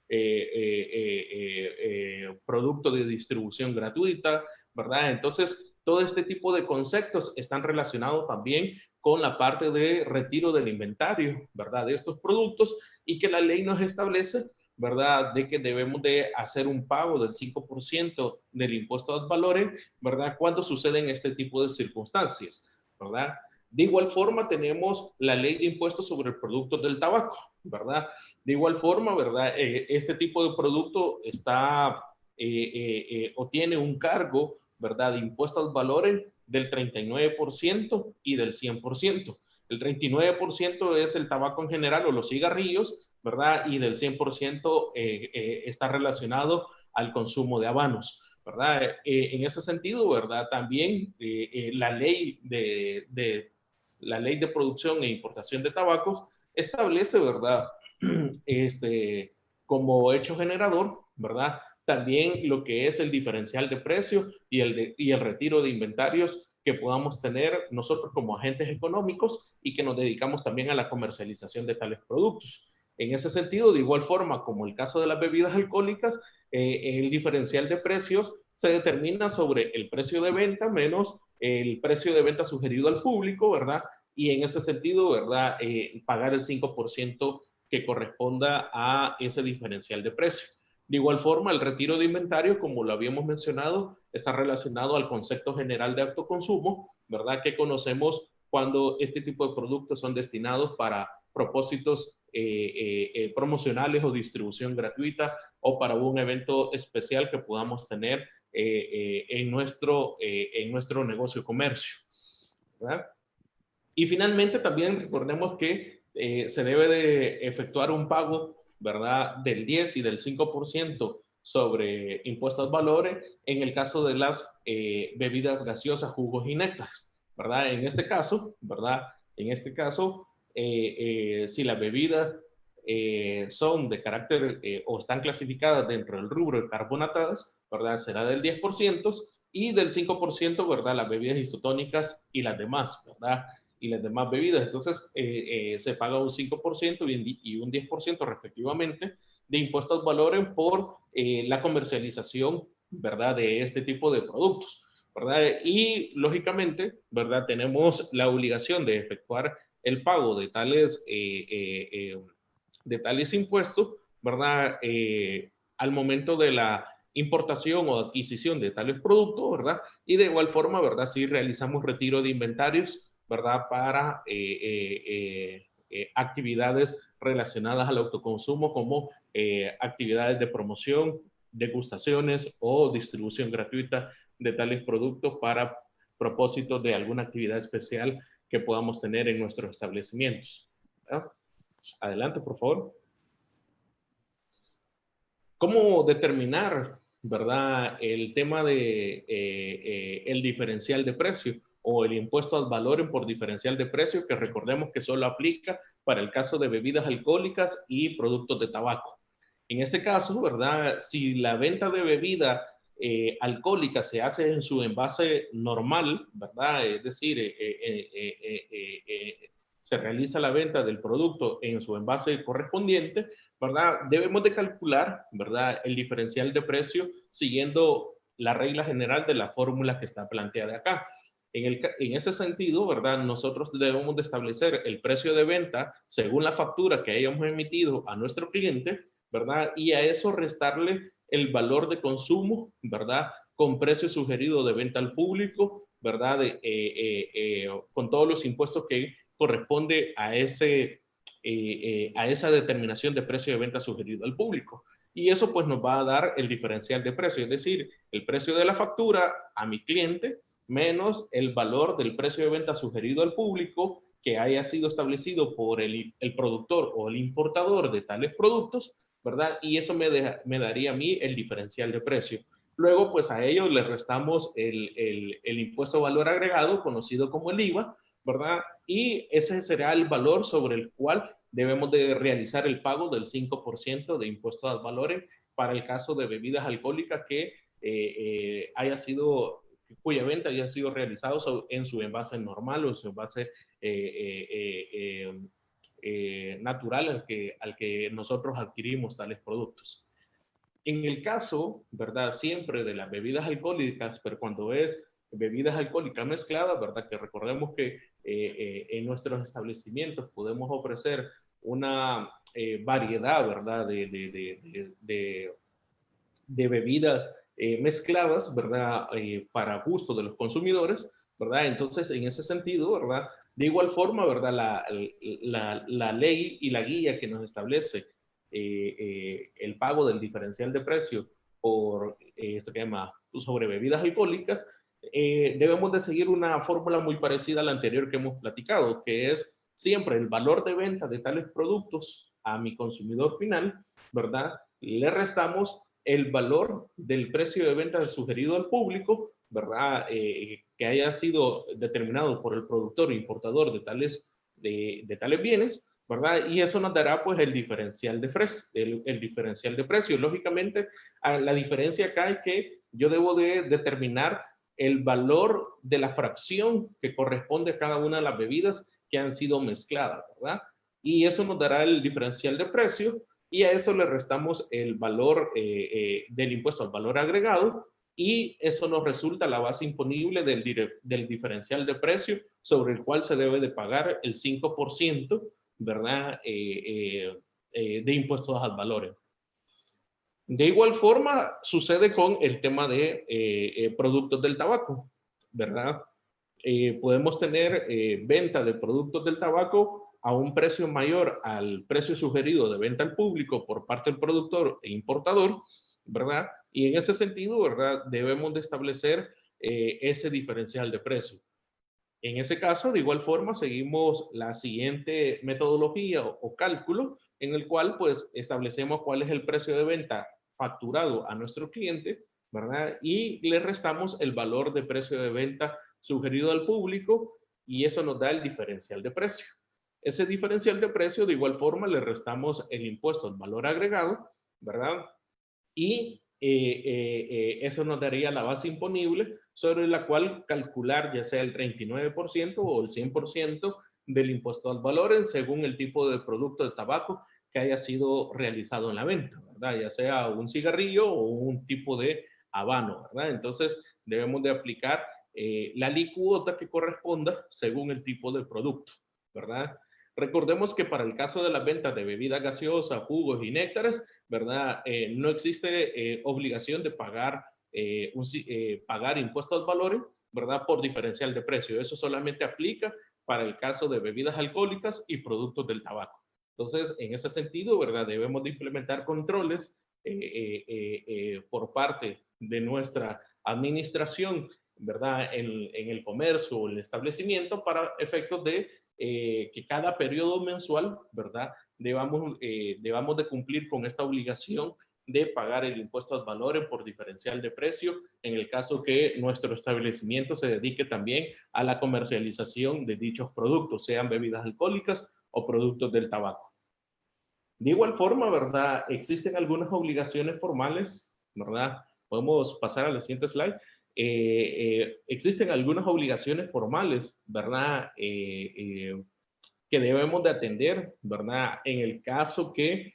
producto de distribución gratuita, ¿verdad? Entonces, todo este tipo de conceptos están relacionados también con la parte de retiro del inventario, ¿verdad?, de estos productos, y que la ley nos establece, ¿verdad?, de que debemos de hacer un pago del 5% del impuesto ad valorem, ¿verdad?, cuando suceden este tipo de circunstancias, ¿verdad? De igual forma tenemos la ley de impuestos sobre productos del tabaco, ¿verdad? De igual forma, ¿verdad?, este tipo de producto está o tiene un cargo, ¿verdad?, de impuestos ad valorem del 39% y del 100%. El 39% es el tabaco en general o los cigarrillos, ¿verdad? Y del 100% está relacionado al consumo de habanos, ¿verdad? En ese sentido, ¿verdad?, también la ley la ley de producción e importación de tabacos establece, ¿verdad?, como hecho generador, ¿verdad?, también lo que es el diferencial de precio y el retiro de inventarios que podamos tener nosotros como agentes económicos y que nos dedicamos también a la comercialización de tales productos. En ese sentido, de igual forma como el caso de las bebidas alcohólicas, el diferencial de precios se determina sobre el precio de venta menos el precio de venta sugerido al público, ¿verdad? Y en ese sentido, ¿verdad? Pagar el 5% que corresponda a ese diferencial de precio. De igual forma, el retiro de inventario, como lo habíamos mencionado, está relacionado al concepto general de autoconsumo, ¿verdad? Que conocemos cuando este tipo de productos son destinados para propósitos promocionales o distribución gratuita o para un evento especial que podamos tener en nuestro negocio o comercio, ¿verdad? Y finalmente también recordemos que se debe de efectuar un pago, ¿verdad?, del 10 y del 5% sobre impuestos al valor en el caso de las bebidas gaseosas, jugos y néctares, ¿verdad? En este caso, ¿verdad? En este caso, si las bebidas son de carácter o están clasificadas dentro del rubro de carbonatadas, ¿verdad? Será del 10% y del 5%, ¿verdad? Las bebidas isotónicas y las demás, ¿verdad? Y las demás bebidas. Entonces, se paga un 5% y un 10% respectivamente de impuestos al valor por la comercialización, ¿verdad? De este tipo de productos, ¿verdad? Y, lógicamente, ¿verdad? Tenemos la obligación de efectuar el pago de tales impuestos, ¿verdad? Al momento de la importación o adquisición de tales productos, ¿verdad? Y de igual forma, ¿verdad? Si realizamos retiro de inventarios, ¿verdad? Para actividades relacionadas al autoconsumo como actividades de promoción, degustaciones o distribución gratuita de tales productos para propósitos de alguna actividad especial que podamos tener en nuestros establecimientos, ¿verdad? Adelante, por favor. ¿Cómo determinar, verdad, el tema de el diferencial de precio o el impuesto al valor por diferencial de precio, que recordemos que solo aplica para el caso de bebidas alcohólicas y productos de tabaco? En este caso, ¿verdad? Si la venta de bebida alcohólica se hace en su envase normal, ¿verdad? Es decir, se realiza la venta del producto en su envase correspondiente, ¿verdad? Debemos de calcular, ¿verdad?, el diferencial de precio siguiendo la regla general de la fórmula que está planteada acá. En ese sentido, ¿verdad?, nosotros debemos de establecer el precio de venta según la factura que hayamos emitido a nuestro cliente, ¿verdad? Y a eso restarle el valor de consumo, ¿verdad?, con precio sugerido de venta al público, ¿verdad?, con todos los impuestos que corresponde a esa determinación de precio de venta sugerido al público. Y eso pues nos va a dar el diferencial de precio, es decir, el precio de la factura a mi cliente menos el valor del precio de venta sugerido al público que haya sido establecido por el productor o el importador de tales productos, ¿verdad? Y eso me daría a mí el diferencial de precio. Luego, pues a ello le restamos el impuesto de valor agregado, conocido como el IVA, ¿verdad? Y ese será el valor sobre el cual debemos de realizar el pago del 5% de impuesto al valor para el caso de bebidas alcohólicas que cuya venta haya sido realizado en su envase normal o en su envase natural al que nosotros adquirimos tales productos. En el caso, ¿verdad?, siempre de las bebidas alcohólicas, pero cuando es bebidas alcohólicas mezcladas, ¿verdad?, que recordemos que en nuestros establecimientos podemos ofrecer una variedad, ¿verdad?, de bebidas mezcladas, ¿verdad?, para gusto de los consumidores, ¿verdad? Entonces, en ese sentido, ¿verdad?, de igual forma, ¿verdad?, la ley y la guía que nos establece el pago del diferencial de precio por sobre bebidas alcohólicas, debemos de seguir una fórmula muy parecida a la anterior que hemos platicado, que es siempre el valor de venta de tales productos a mi consumidor final, ¿verdad? Le restamos el valor del precio de venta sugerido al público, ¿verdad? Que haya sido determinado por el productor o importador de tales bienes, ¿verdad? Y eso nos dará pues el diferencial de precio. Lógicamente, la diferencia acá es que yo debo de determinar el valor de la fracción que corresponde a cada una de las bebidas que han sido mezcladas, ¿verdad? Y eso nos dará el diferencial de precio y a eso le restamos el valor del impuesto al valor agregado, y eso nos resulta la base imponible del diferencial de precio sobre el cual se debe de pagar el 5%, ¿verdad? De impuestos al valor. De igual forma sucede con el tema de productos del tabaco, ¿verdad? Podemos tener venta de productos del tabaco a un precio mayor al precio sugerido de venta al público por parte del productor e importador, ¿verdad? Y en ese sentido, ¿verdad? Debemos de establecer ese diferencial de precio. En ese caso, de igual forma, seguimos la siguiente metodología o cálculo en el cual pues establecemos cuál es el precio de venta facturado a nuestro cliente, ¿verdad? Y le restamos el valor de precio de venta sugerido al público y eso nos da el diferencial de precio. Ese diferencial de precio, de igual forma, le restamos el impuesto al valor agregado, ¿verdad? Y eso nos daría la base imponible sobre la cual calcular ya sea el 39% o el 100% del impuesto al valor según el tipo de producto de tabaco que haya sido realizado en la venta, ¿verdad? Ya sea un cigarrillo o un tipo de habano, ¿verdad? Entonces debemos de aplicar la alícuota que corresponda según el tipo de producto, ¿verdad? Recordemos que para el caso de las ventas de bebidas gaseosas, jugos y néctares, ¿verdad? No existe obligación de pagar, pagar impuestos al valor, ¿verdad? Por diferencial de precio. Eso solamente aplica para el caso de bebidas alcohólicas y productos del tabaco. Entonces, en ese sentido, ¿verdad? Debemos de implementar controles por parte de nuestra administración, ¿verdad? En el comercio o el establecimiento para efectos de que cada periodo mensual, ¿verdad? Debamos de cumplir con esta obligación de pagar el impuesto al valor por diferencial de precio en el caso que nuestro establecimiento se dedique también a la comercialización de dichos productos, sean bebidas alcohólicas o productos del tabaco. De igual forma, ¿verdad? Existen algunas obligaciones formales, ¿verdad? Podemos pasar a la siguiente slide. Existen algunas obligaciones formales, ¿verdad? Que debemos de atender, ¿verdad? En el caso que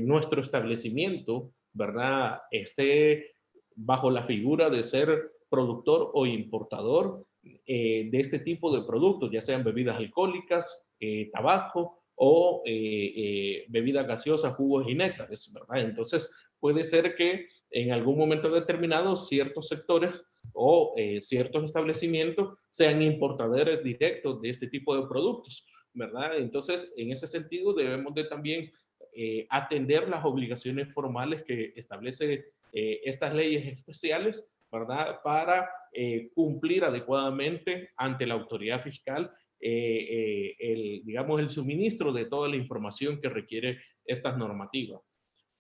nuestro establecimiento, ¿verdad? Esté bajo la figura de ser productor o importador de este tipo de productos, ya sean bebidas alcohólicas, tabaco o bebidas gaseosas, jugos y néctares, ¿verdad? Entonces, puede ser que en algún momento determinado ciertos sectores o ciertos establecimientos sean importadores directos de este tipo de productos, ¿verdad? Entonces, en ese sentido, debemos de también atender las obligaciones formales que establece estas leyes especiales, ¿verdad? Para cumplir adecuadamente ante la autoridad fiscal digamos, el suministro de toda la información que requiere estas normativas.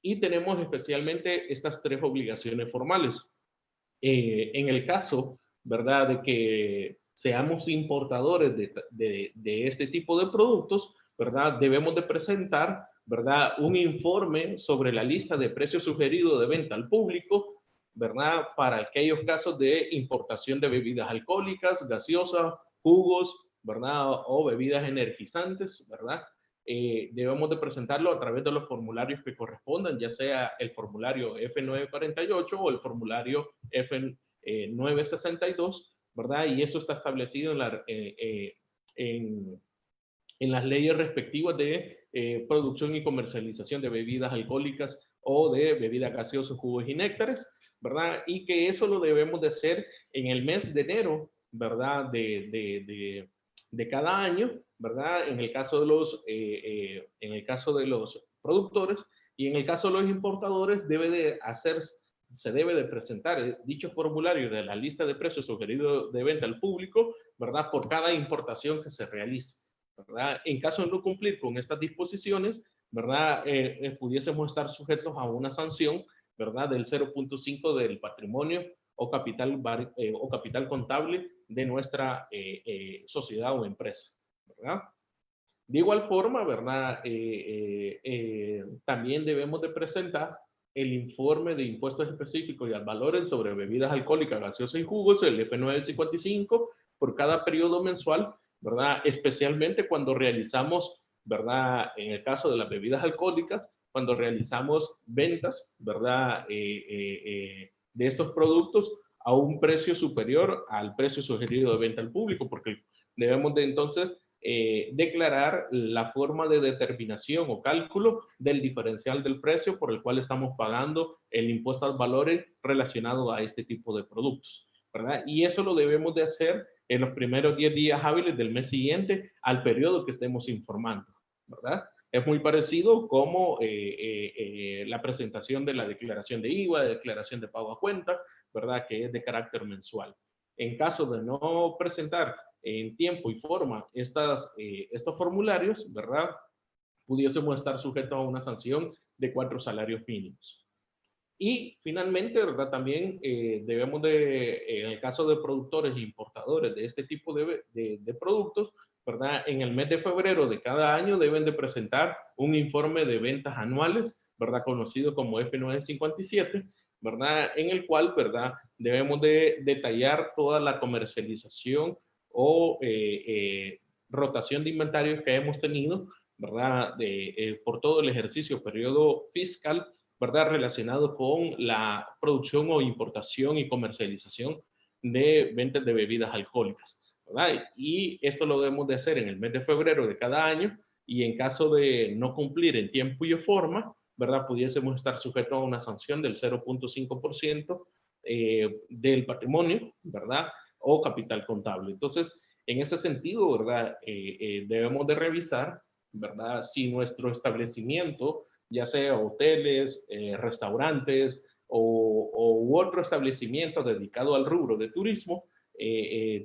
Y tenemos especialmente estas tres obligaciones formales. En el caso, ¿verdad?, de que seamos importadores de este tipo de productos, ¿verdad?, debemos de presentar, ¿verdad?, un informe sobre la lista de precios sugeridos de venta al público, ¿verdad?, para aquellos casos de importación de bebidas alcohólicas, gaseosas, jugos, ¿verdad?, o bebidas energizantes, ¿verdad? Debemos de presentarlo a través de los formularios que correspondan, ya sea el formulario F948 o el formulario F962, ¿verdad? Y eso está establecido en las leyes respectivas de producción y comercialización de bebidas alcohólicas o de bebidas gaseosas, jugos y néctares, ¿verdad? Y que eso lo debemos de hacer en el mes de enero, ¿verdad? De cada año, ¿verdad? En el caso de los productores y en el caso de los importadores se debe de presentar dicho formulario de la lista de precios sugeridos de venta al público, ¿verdad? Por cada importación que se realice, ¿verdad? En caso de no cumplir con estas disposiciones, ¿verdad? Pudiésemos estar sujetos a una sanción, ¿verdad? Del 0.5 del patrimonio o capital contable de nuestra sociedad o empresa, ¿verdad? De igual forma, ¿verdad? También debemos de presentar el informe de impuestos específicos y al valor sobre bebidas alcohólicas, gaseosas y jugos, el F955, por cada periodo mensual, ¿verdad? Especialmente cuando realizamos, ¿verdad? En el caso de las bebidas alcohólicas, cuando realizamos ventas, ¿verdad? de estos productos a un precio superior al precio sugerido de venta al público, porque debemos de entonces declarar la forma de determinación o cálculo del diferencial del precio por el cual estamos pagando el impuesto al valor relacionado a este tipo de productos, ¿verdad? Y eso lo debemos de hacer en los primeros 10 días hábiles del mes siguiente al periodo que estemos informando, ¿verdad? Es muy parecido como la presentación de la declaración de IVA, de declaración de pago a cuenta, ¿verdad? Que es de carácter mensual. En caso de no presentar en tiempo y forma estos formularios, ¿verdad? Pudiésemos estar sujetos a una sanción de 4 salarios mínimos. Y finalmente, ¿verdad? También debemos de, en el caso de productores e importadores de este tipo de productos, ¿verdad? En el mes de febrero de cada año deben de presentar un informe de ventas anuales, ¿verdad? Conocido como F957, ¿verdad? En el cual, ¿verdad? Debemos de detallar toda la comercialización o rotación de inventarios que hemos tenido, ¿verdad? Por todo el ejercicio, periodo fiscal, ¿verdad? Relacionado con la producción o importación y comercialización de ventas de bebidas alcohólicas, ¿verdad? Y esto lo debemos de hacer en el mes de febrero de cada año, y en caso de no cumplir en tiempo y forma, ¿verdad? Pudiésemos estar sujetos a una sanción del 0.5% del patrimonio, ¿verdad? O capital contable. Entonces, en ese sentido, ¿verdad? Debemos de revisar, ¿verdad? Si nuestro establecimiento, ya sea hoteles, restaurantes u otro establecimiento dedicado al rubro de turismo,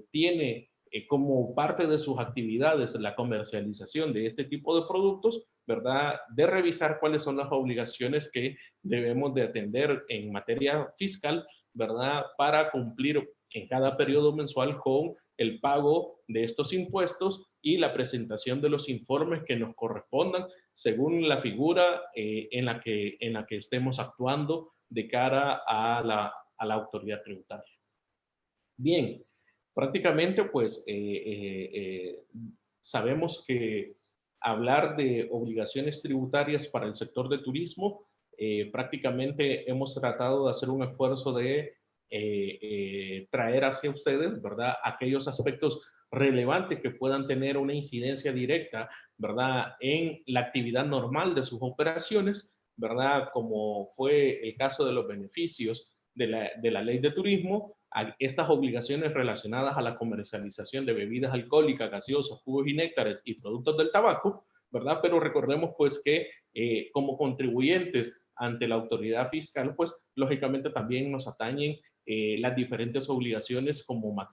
tiene como parte de sus actividades la comercialización de este tipo de productos, ¿verdad? De revisar cuáles son las obligaciones que debemos de atender en materia fiscal, ¿verdad? Para cumplir en cada periodo mensual con el pago de estos impuestos y la presentación de los informes que nos correspondan según la figura en la que estemos actuando de cara a la autoridad tributaria. Bien, prácticamente pues sabemos que hablar de obligaciones tributarias para el sector de turismo, prácticamente hemos tratado de hacer un esfuerzo de traer hacia ustedes, ¿verdad? Aquellos aspectos relevantes que puedan tener una incidencia directa, ¿verdad? En la actividad normal de sus operaciones, ¿verdad? Como fue el caso de los beneficios de la ley de turismo, a estas obligaciones relacionadas a la comercialización de bebidas alcohólicas, gaseosas, jugos y néctares y productos del tabaco, ¿verdad? Pero recordemos pues que como contribuyentes ante la autoridad fiscal, pues lógicamente también nos atañen las diferentes obligaciones como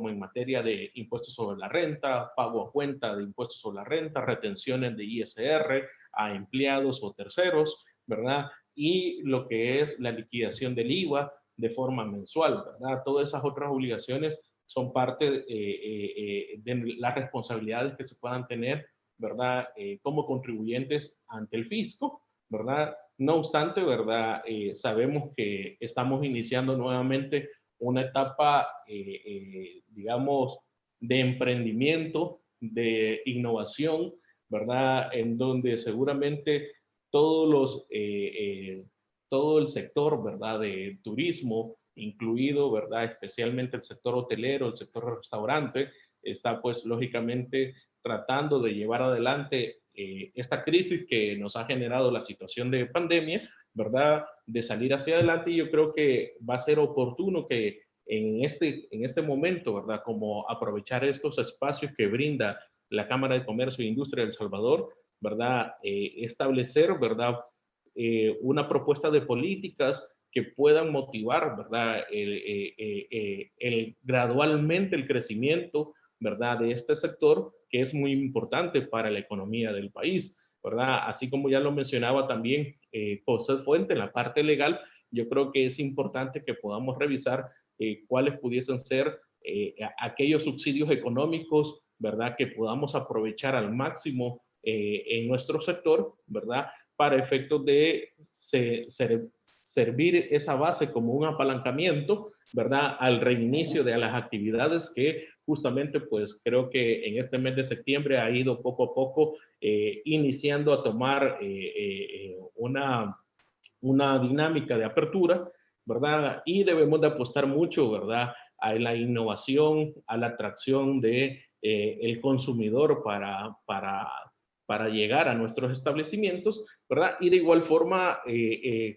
en materia de impuestos sobre la renta, pago a cuenta de impuestos sobre la renta, retenciones de ISR a empleados o terceros, ¿verdad? Y lo que es la liquidación del IVA de forma mensual, ¿verdad? Todas esas otras obligaciones son parte de las responsabilidades que se puedan tener, ¿verdad? Como contribuyentes ante el fisco, ¿verdad? No obstante, ¿verdad? Sabemos que estamos iniciando nuevamente una etapa, digamos, de emprendimiento, de innovación, ¿verdad? En donde seguramente todos todo el sector, ¿verdad? De turismo, incluido, ¿verdad? Especialmente el sector hotelero, el sector restaurante, está pues lógicamente tratando de llevar adelante esta crisis que nos ha generado la situación de pandemia, ¿verdad? De salir hacia adelante, y yo creo que va a ser oportuno que en este momento, ¿verdad? Como aprovechar estos espacios que brinda la Cámara de Comercio e Industria de El Salvador, ¿verdad? Establecer, ¿verdad? Una propuesta de políticas que puedan motivar, ¿verdad? Gradualmente el crecimiento, ¿verdad? De este sector, que es muy importante para la economía del país, ¿verdad? Así como ya lo mencionaba también José Fuente en la parte legal, yo creo que es importante que podamos revisar cuáles pudiesen ser aquellos subsidios económicos, ¿verdad? Que podamos aprovechar al máximo en nuestro sector, ¿verdad? Para efectos de servir esa base como un apalancamiento, ¿verdad? Al reinicio de las actividades que justamente pues creo que en este mes de septiembre ha ido poco a poco iniciando a tomar una dinámica de apertura, ¿verdad? Y debemos de apostar mucho, ¿verdad?, a la innovación, a la atracción de el consumidor para llegar a nuestros establecimientos, ¿verdad? Y de igual forma,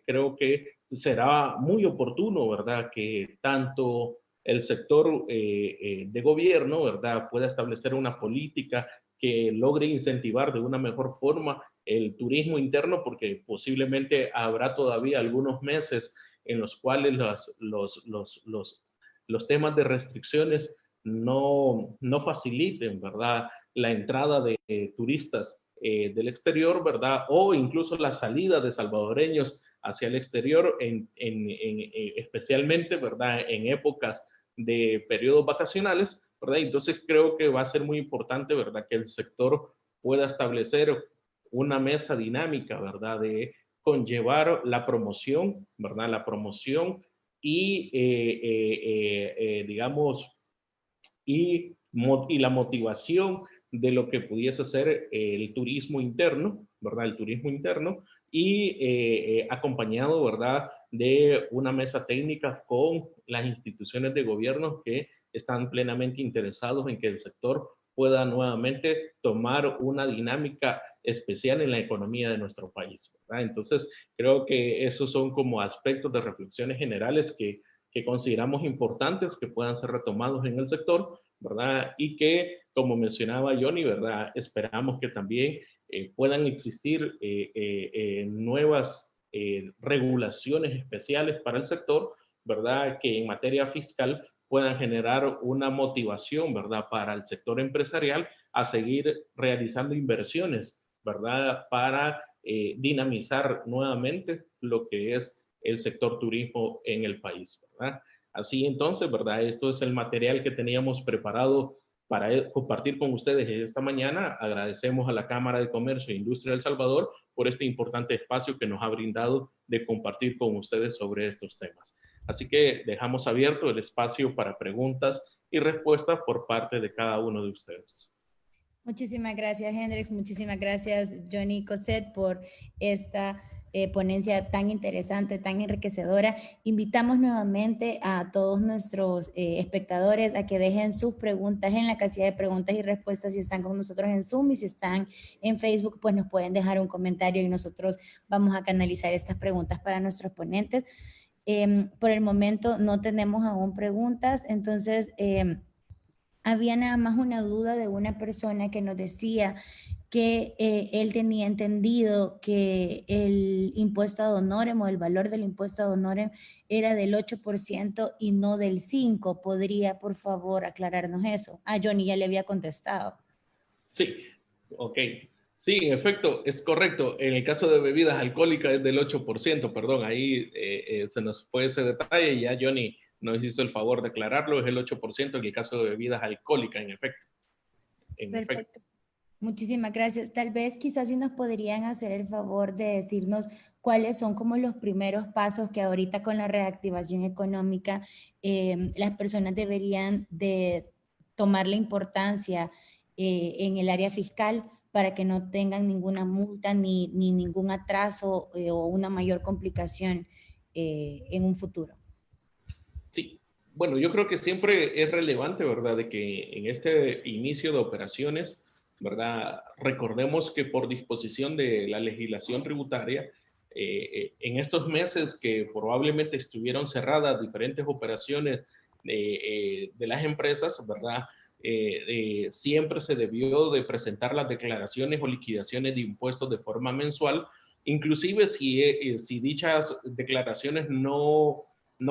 creo que será muy oportuno, ¿verdad?, que tanto el sector de gobierno, ¿verdad?, pueda establecer una política que logre incentivar de una mejor forma el turismo interno, porque posiblemente habrá todavía algunos meses en los cuales los temas de restricciones no faciliten, ¿verdad?, la entrada de turistas del exterior, ¿verdad?, o incluso la salida de salvadoreños hacia el exterior, especialmente, ¿verdad?, en épocas de periodos vacacionales, ¿verdad? Entonces creo que va a ser muy importante, ¿verdad?, que el sector pueda establecer una mesa dinámica, ¿verdad?, de conllevar la promoción, ¿verdad?, la promoción y, digamos, y la motivación de lo que pudiese ser el turismo interno, ¿verdad? El turismo interno y acompañado, ¿verdad?, de una mesa técnica con las instituciones de gobierno que están plenamente interesados en que el sector pueda nuevamente tomar una dinámica especial en la economía de nuestro país, ¿verdad? Entonces, creo que esos son como aspectos de reflexiones generales que consideramos importantes que puedan ser retomados en el sector, ¿verdad? Y que, como mencionaba Johnny, ¿verdad?, esperamos que también puedan existir nuevas regulaciones especiales para el sector, ¿verdad?, que en materia fiscal puedan generar una motivación, ¿verdad?, para el sector empresarial a seguir realizando inversiones, ¿verdad?, para dinamizar nuevamente lo que es el sector turismo en el país, ¿verdad? Así entonces, ¿verdad? Esto es el material que teníamos preparado para compartir con ustedes esta mañana. Agradecemos a la Cámara de Comercio e Industria de El Salvador por este importante espacio que nos ha brindado de compartir con ustedes sobre estos temas. Así que dejamos abierto el espacio para preguntas y respuestas por parte de cada uno de ustedes. Muchísimas gracias, Hendrix. Muchísimas gracias, Johnny y Cosette, por esta ponencia tan interesante, tan enriquecedora. Invitamos nuevamente a todos nuestros espectadores a que dejen sus preguntas en la casilla de preguntas y respuestas si están con nosotros en Zoom, y si están en Facebook, pues nos pueden dejar un comentario y nosotros vamos a canalizar estas preguntas para nuestros ponentes. Por el momento no tenemos aún preguntas, entonces había nada más una duda de una persona que nos decía que él tenía entendido que el impuesto ad honorem o el valor del impuesto ad honorem era del 8% y no del 5%. ¿Podría, por favor, aclararnos eso? Johnny ya le había contestado. Sí, ok. Sí, en efecto, es correcto. En el caso de bebidas alcohólicas es del 8%, perdón, ahí se nos fue ese detalle y ya Johnny nos hizo el favor de aclararlo, es el 8% en el caso de bebidas alcohólicas, en efecto. Perfecto. Muchísimas gracias. Tal vez quizás si nos podrían hacer el favor de decirnos cuáles son como los primeros pasos que ahorita con la reactivación económica las personas deberían de tomar la importancia en el área fiscal para que no tengan ninguna multa ni ningún atraso o una mayor complicación en un futuro. Sí, bueno, yo creo que siempre es relevante, ¿verdad?, de que en este inicio de operaciones, ¿verdad?, recordemos que por disposición de la legislación tributaria, en estos meses que probablemente estuvieron cerradas diferentes operaciones de las empresas, ¿verdad?, siempre se debió de presentar las declaraciones o liquidaciones de impuestos de forma mensual, inclusive si dichas declaraciones no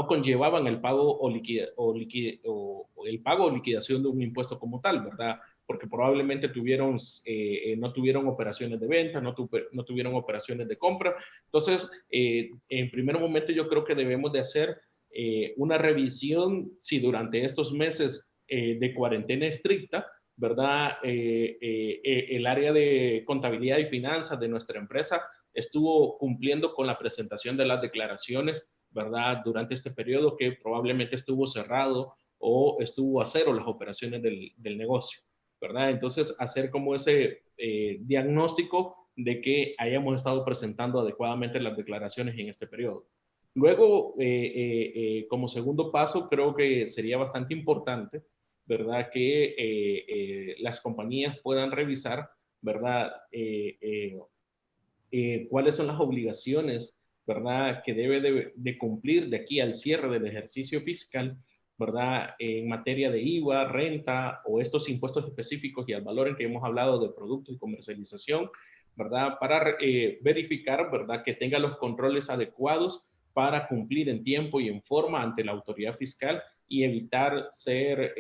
conllevaban el pago o el pago o liquidación de un impuesto como tal, ¿verdad? Porque probablemente no tuvieron operaciones de venta, no tuvieron operaciones de compra. Entonces, en primer momento yo creo que debemos de hacer una revisión si durante estos meses de cuarentena estricta, ¿verdad? El área de contabilidad y finanzas de nuestra empresa estuvo cumpliendo con la presentación de las declaraciones, ¿verdad?, durante este periodo que probablemente estuvo cerrado o estuvo a cero las operaciones del negocio, ¿verdad? Entonces, hacer como ese diagnóstico de que hayamos estado presentando adecuadamente las declaraciones en este periodo. Luego, como segundo paso, creo que sería bastante importante, ¿verdad? Que las compañías puedan revisar, ¿verdad? Cuáles son las obligaciones, ¿verdad? Que debe de cumplir de aquí al cierre del ejercicio fiscal, ¿verdad? En materia de IVA, renta o estos impuestos específicos y al valor en que hemos hablado de productos y comercialización, ¿verdad? Para verificar, ¿verdad? Que tenga los controles adecuados para cumplir en tiempo y en forma ante la autoridad fiscal y evitar ser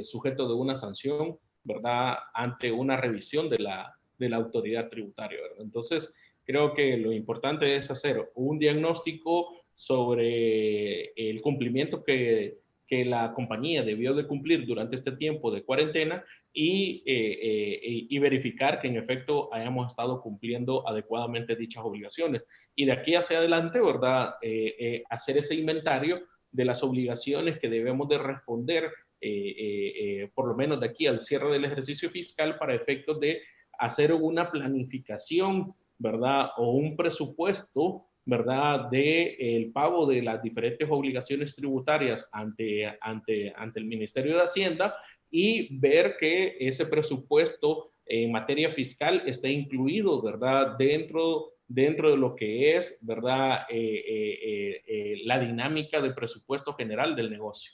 sujeto de una sanción, ¿verdad? Ante una revisión de la autoridad tributaria, ¿verdad? Entonces, creo que lo importante es hacer un diagnóstico sobre el cumplimiento que la compañía debió de cumplir durante este tiempo de cuarentena y verificar que en efecto hayamos estado cumpliendo adecuadamente dichas obligaciones. Y de aquí hacia adelante, ¿verdad? Hacer ese inventario de las obligaciones que debemos de responder, por lo menos de aquí al cierre del ejercicio fiscal para efectos de hacer una planificación, ¿verdad? O un presupuesto, ¿verdad? De el pago de las diferentes obligaciones tributarias ante el Ministerio de Hacienda y ver que ese presupuesto en materia fiscal esté incluido, ¿verdad? Dentro de lo que es, ¿verdad? La dinámica de presupuesto general del negocio.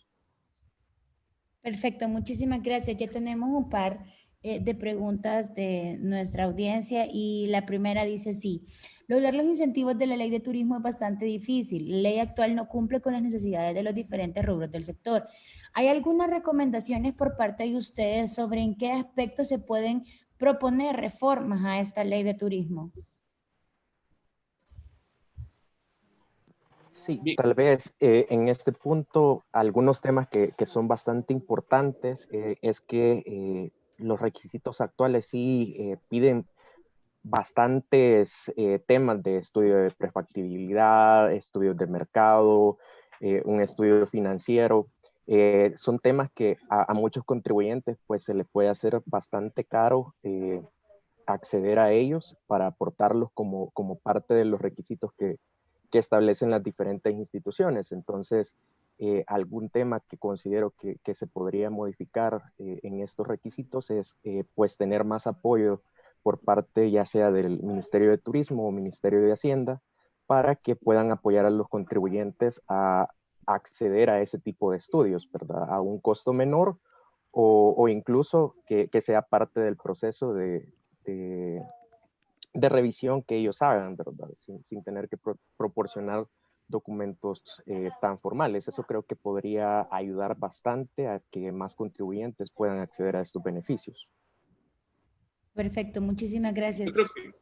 Perfecto, muchísimas gracias. Ya tenemos un par de preguntas de nuestra audiencia y la primera dice sí. Lograr los incentivos de la ley de turismo es bastante difícil. La ley actual no cumple con las necesidades de los diferentes rubros del sector. ¿Hay algunas recomendaciones por parte de ustedes sobre en qué aspectos se pueden proponer reformas a esta ley de turismo? Sí, tal vez en este punto algunos temas que son bastante importantes es que los requisitos actuales sí piden bastantes temas de estudio de prefactibilidad, estudios de mercado, un estudio financiero. Son temas que a muchos contribuyentes pues se les puede hacer bastante caro acceder a ellos para aportarlos como parte de los requisitos que establecen las diferentes instituciones. Entonces, algún tema que considero que se podría modificar en estos requisitos es pues tener más apoyo por parte ya sea del Ministerio de Turismo o Ministerio de Hacienda para que puedan apoyar a los contribuyentes a acceder a ese tipo de estudios, ¿verdad? A un costo menor o incluso que sea parte del proceso de revisión que ellos hagan, ¿verdad? Sin tener que proporcionar documentos tan formales. Eso creo que podría ayudar bastante a que más contribuyentes puedan acceder a estos beneficios. Perfecto, muchísimas gracias.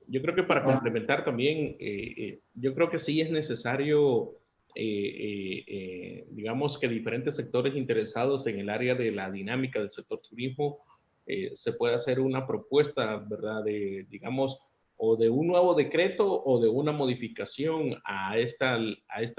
Yo creo que para complementar también, yo creo que sí es necesario, digamos que diferentes sectores interesados en el área de la dinámica del sector turismo, se puede hacer una propuesta, ¿verdad? De, digamos, o de un nuevo decreto o de una modificación a esta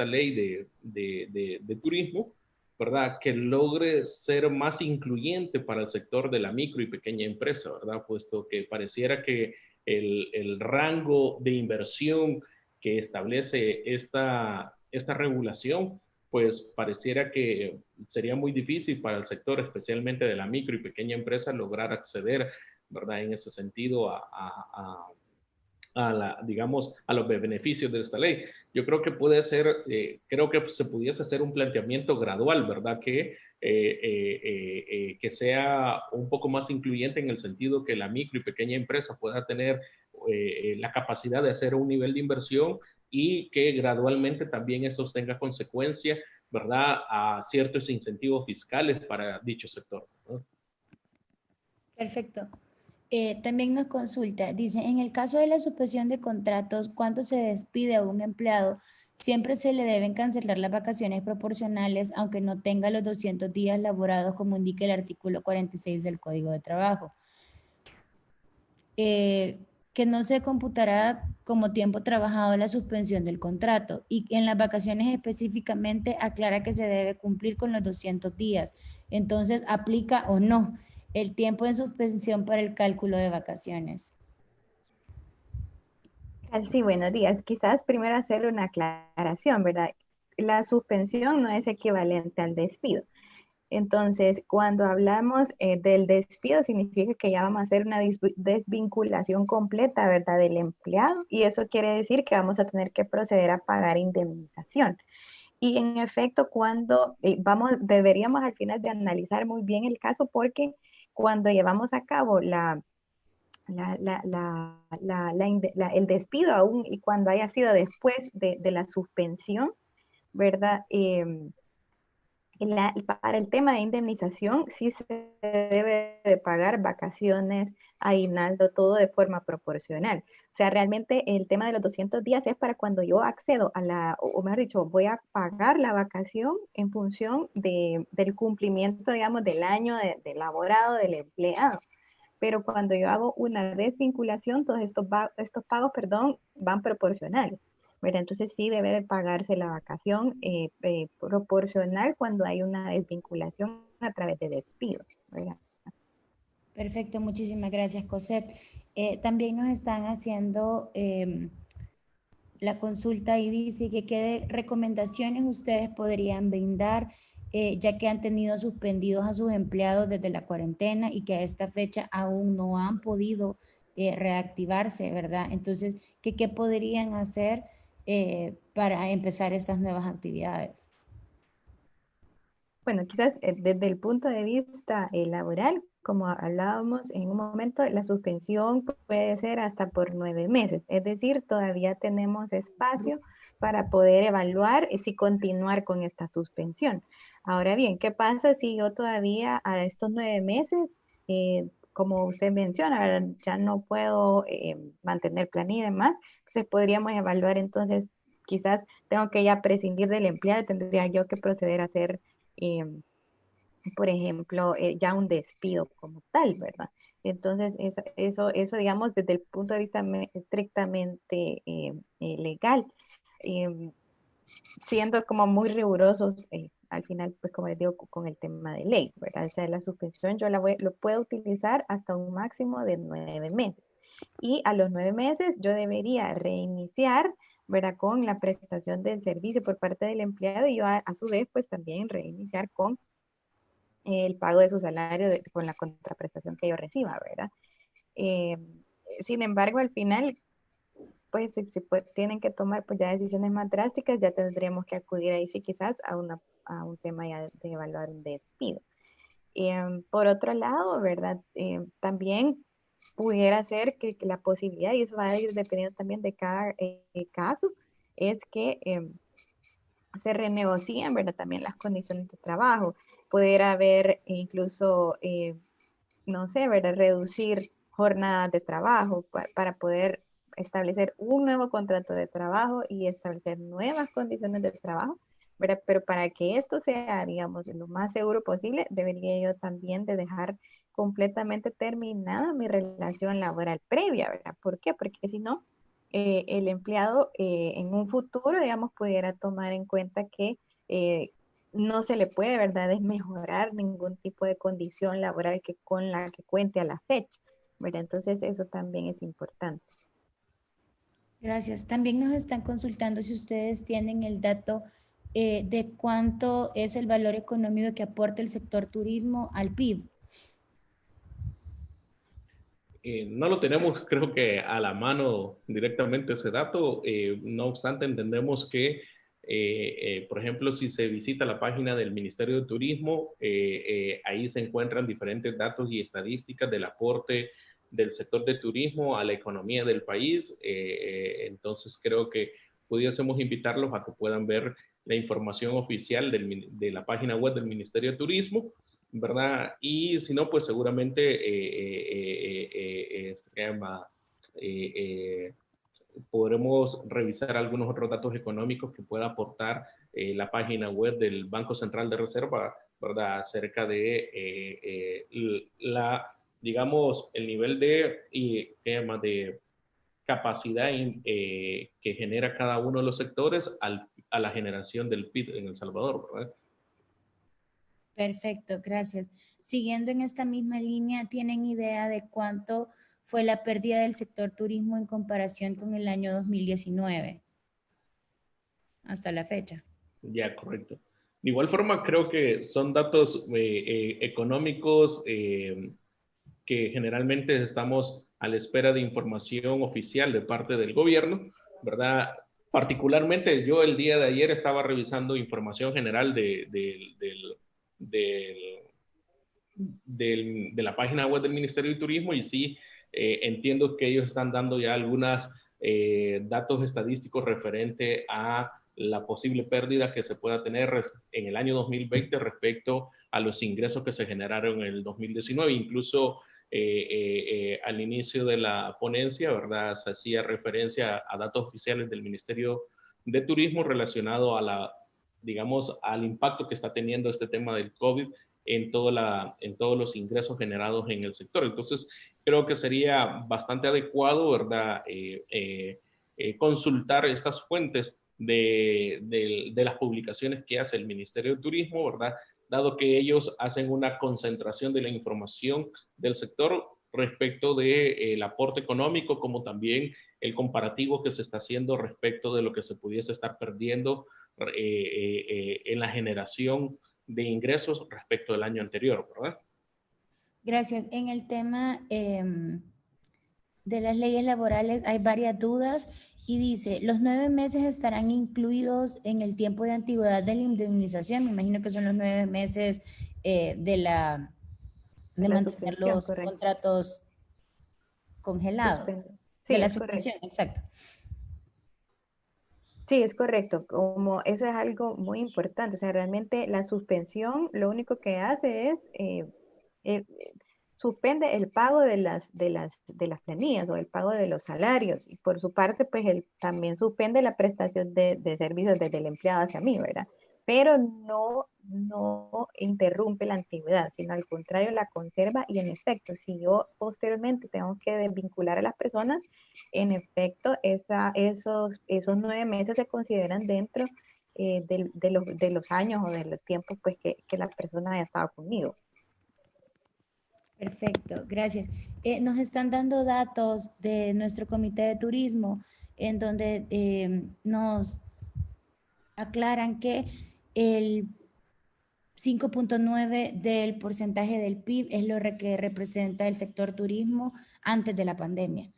ley de turismo, ¿verdad? Que logre ser más incluyente para el sector de la micro y pequeña empresa, ¿verdad? Puesto que pareciera que el rango de inversión que establece esta regulación, pues pareciera que sería muy difícil para el sector, especialmente de la micro y pequeña empresa, lograr acceder, ¿verdad? En ese sentido digamos, a los beneficios de esta ley. Yo creo que puede ser, creo que se pudiese hacer un planteamiento gradual, ¿verdad? Que sea un poco más incluyente en el sentido que la micro y pequeña empresa pueda tener la capacidad de hacer un nivel de inversión y que gradualmente también eso tenga consecuencia, ¿verdad? A ciertos incentivos fiscales para dicho sector, ¿no? Perfecto. También nos consulta, dice, en el caso de la suspensión de contratos, cuando se despide a un empleado, siempre se le deben cancelar las vacaciones proporcionales, aunque no tenga los 200 días laborados, como indica el artículo 46 del Código de Trabajo. Que no se computará como tiempo trabajado la suspensión del contrato y en las vacaciones específicamente aclara que se debe cumplir con los 200 días. Entonces, ¿aplica o no el tiempo de suspensión para el cálculo de vacaciones? Sí, buenos días. Quizás primero hacer una aclaración, ¿verdad? la suspensión no es equivalente al despido. Entonces, cuando hablamos del despido, significa que ya vamos a hacer una desvinculación completa, ¿verdad?, del empleado, y eso quiere decir que vamos a tener que proceder a pagar indemnización. Y en efecto, cuando deberíamos al final de analizar muy bien el caso, porque cuando llevamos a cabo el despido aún y cuando haya sido después de la suspensión, ¿verdad? Para el tema de indemnización, sí se debe de pagar vacaciones, aguinaldo, todo de forma proporcional. O sea, realmente el tema de los 200 días es para cuando yo accedo o mejor dicho, voy a pagar la vacación en función del cumplimiento, digamos, del año de laborado del empleado. Pero cuando yo hago una desvinculación, todos estos pagos, perdón, van proporcionales. ¿Verdad? Entonces sí debe de pagarse la vacación proporcional cuando hay una desvinculación a través de despido, ¿verdad? Perfecto, muchísimas gracias, Cosette. También nos están haciendo la consulta y dice que qué recomendaciones ustedes podrían brindar, ya que han tenido suspendidos a sus empleados desde la cuarentena y que a esta fecha aún no han podido reactivarse, ¿verdad? Entonces, ¿qué podrían hacer para empezar estas nuevas actividades? Bueno, quizás desde el punto de vista laboral, como hablábamos en un momento, la suspensión puede ser hasta por 9 meses, es decir, todavía tenemos espacio para poder evaluar si continuar con esta suspensión. Ahora bien, ¿qué pasa si yo todavía a estos 9 meses, como usted menciona, ¿verdad?, ya no puedo mantener planilla y demás? Entonces podríamos evaluar entonces, quizás tengo que ya prescindir del empleado, tendría yo que proceder a hacer eh, por ejemplo, ya un despido como tal, ¿verdad? Entonces, eso, digamos, desde el punto de vista estrictamente legal, eh, siendo como muy rigurosos, al final, pues como les digo, con el tema de ley, ¿verdad? O sea, la suspensión yo lo puedo utilizar hasta un máximo de 9 meses. Y a los 9 meses yo debería reiniciar, ¿verdad?, con la prestación del servicio por parte del empleado y yo a su vez, pues también reiniciar con el pago de su salario con la contraprestación que yo reciba, ¿verdad? Eh, Sin embargo, al final, pues si tienen que tomar pues ya decisiones más drásticas, ya tendríamos que acudir ahí sí quizás a un tema ya de evaluar un despido. Por otro lado, ¿verdad? También pudiera ser que la posibilidad, y eso va a ir dependiendo también de cada caso, es que se renegocian, ¿verdad?, también las condiciones de trabajo. Pudiera haber incluso, no sé, ¿verdad?, reducir jornadas de trabajo para poder establecer un nuevo contrato de trabajo y establecer nuevas condiciones de trabajo, ¿verdad? Pero para que esto sea, digamos, lo más seguro posible, debería yo también de dejar completamente terminada mi relación laboral previa, ¿verdad? ¿Por qué? Porque si no, el empleado en un futuro, digamos, pudiera tomar en cuenta que no se le puede, ¿verdad?, desmejorar ningún tipo de condición laboral con la que cuente a la fecha, ¿verdad? Entonces, eso también es importante. Gracias. También nos están consultando si ustedes tienen el dato de cuánto es el valor económico que aporta el sector turismo al PIB. No lo tenemos, creo que a la mano directamente ese dato. No obstante, entendemos que, por ejemplo, si se visita la página del Ministerio de Turismo, ahí se encuentran diferentes datos y estadísticas del aporte del sector de turismo a la economía del país. Entonces, creo que pudiésemos invitarlos a que puedan ver la información oficial de la página web del Ministerio de Turismo, ¿verdad? Y si no, pues seguramente podremos revisar algunos otros datos económicos que pueda aportar la página web del Banco Central de Reserva, ¿verdad?, acerca de digamos, el nivel de capacidad que genera cada uno de los sectores a la generación del PIB en El Salvador, ¿verdad? Perfecto, gracias. Siguiendo en esta misma línea, ¿tienen idea de cuánto fue la pérdida del sector turismo en comparación con el año 2019 hasta la fecha? Ya, correcto. De igual forma, creo que son datos económicos que generalmente estamos a la espera de información oficial de parte del gobierno, ¿verdad? Particularmente yo el día de ayer estaba revisando información general de la página web del Ministerio de Turismo y sí entiendo que ellos están dando ya algunos datos estadísticos referente a la posible pérdida que se pueda tener en el año 2020 respecto a los ingresos que se generaron en el 2019. Incluso al inicio de la ponencia, ¿verdad? Se hacía referencia a datos oficiales del Ministerio de Turismo relacionado a digamos, al impacto que está teniendo este tema del COVID en todos los ingresos generados en el sector. Entonces, creo que sería bastante adecuado, ¿verdad? Consultar estas fuentes de las publicaciones que hace el Ministerio de Turismo, ¿verdad? Dado que ellos hacen una concentración de la información del sector respecto del aporte económico, como también el comparativo que se está haciendo respecto de lo que se pudiese estar perdiendo en la generación de ingresos respecto del año anterior, ¿verdad? Gracias. En el tema de las leyes laborales hay varias dudas y dice, los 9 meses estarán incluidos en el tiempo de antigüedad de la indemnización. Me imagino que son los 9 meses de mantener los correcto. contratos congelados. Sí, De la es correcto. suspensión, exacto. Sí, es correcto. Como eso es algo muy importante. O sea, realmente la suspensión lo único que hace es eh, suspende el pago de las planillas o el pago de los salarios. Y por su parte, pues él también suspende la prestación de servicios desde el empleado hacia mí, ¿verdad? Pero no interrumpe la antigüedad, sino al contrario la conserva y en efecto, si yo posteriormente tengo que desvincular a las personas, en efecto, esos 9 meses se consideran dentro de los años o de los tiempos pues, que la persona haya estado conmigo. Perfecto, gracias. Nos están dando datos de nuestro comité de turismo en donde nos aclaran que el 5.9 del porcentaje del PIB es lo que representa el sector turismo antes de la pandemia.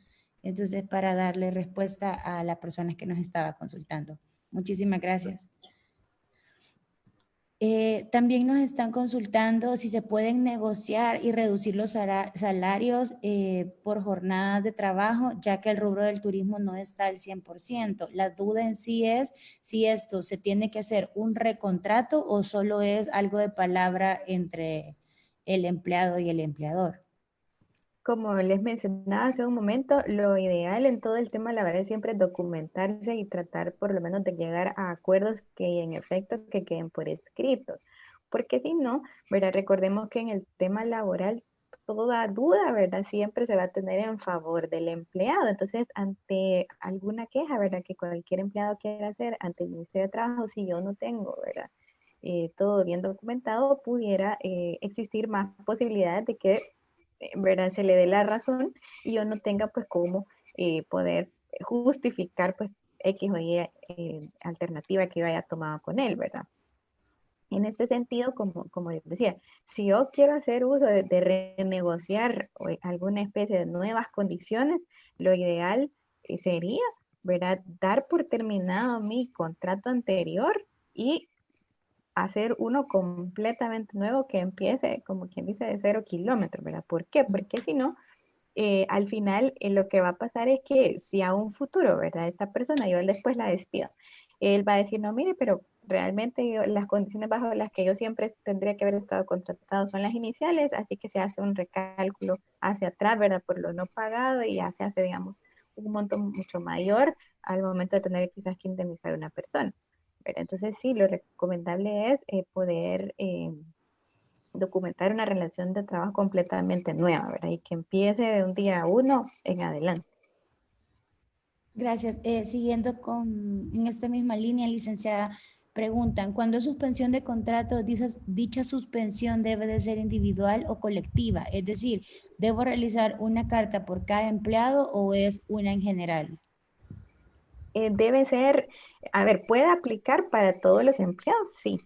Entonces, para darle respuesta a las personas que nos estaba consultando. Muchísimas gracias. También nos están consultando si se pueden negociar y reducir los salarios por jornadas de trabajo, ya que el rubro del turismo no está al 100%. La duda en sí es si esto se tiene que hacer un recontrato o solo es algo de palabra entre el empleado y el empleador. Como les mencionaba hace un momento, lo ideal en todo el tema laboral es siempre documentarse y tratar por lo menos de llegar a acuerdos que en efecto que queden por escrito. Porque si no, ¿verdad? Recordemos que en el tema laboral toda duda, ¿verdad? Siempre se va a tener en favor del empleado. Entonces, ante alguna queja, ¿verdad? Que cualquier empleado quiera hacer ante el Ministerio de Trabajo, si yo no tengo, ¿verdad? Todo bien documentado, pudiera existir más posibilidades de que ¿verdad? Se le dé la razón y yo no tenga pues cómo poder justificar pues X o Y alternativa que yo haya tomado con él, ¿verdad? En este sentido, como les decía, si yo quiero hacer uso de renegociar alguna especie de nuevas condiciones, lo ideal sería, ¿verdad? Dar por terminado mi contrato anterior y hacer uno completamente nuevo que empiece, como quien dice, de 0 kilómetros, ¿verdad? ¿Por qué? Porque si no, al final lo que va a pasar es que si a un futuro, ¿verdad? Esta persona, yo después la despido, él va a decir, no, mire, pero realmente las condiciones bajo las que yo siempre tendría que haber estado contratado son las iniciales, así que se hace un recálculo hacia atrás, ¿verdad? Por lo no pagado y ya se hace, digamos, un monto mucho mayor al momento de tener quizás que indemnizar a una persona. Entonces, sí, lo recomendable es poder documentar una relación de trabajo completamente nueva, ¿verdad? Y que empiece de un día uno en adelante. Gracias. Siguiendo en esta misma línea, licenciada, preguntan, ¿cuándo es suspensión de contrato? Dicha suspensión debe de ser individual o colectiva, es decir, ¿debo realizar una carta por cada empleado o es una en general? Debe ser, a ver, puede aplicar para todos los empleados, sí,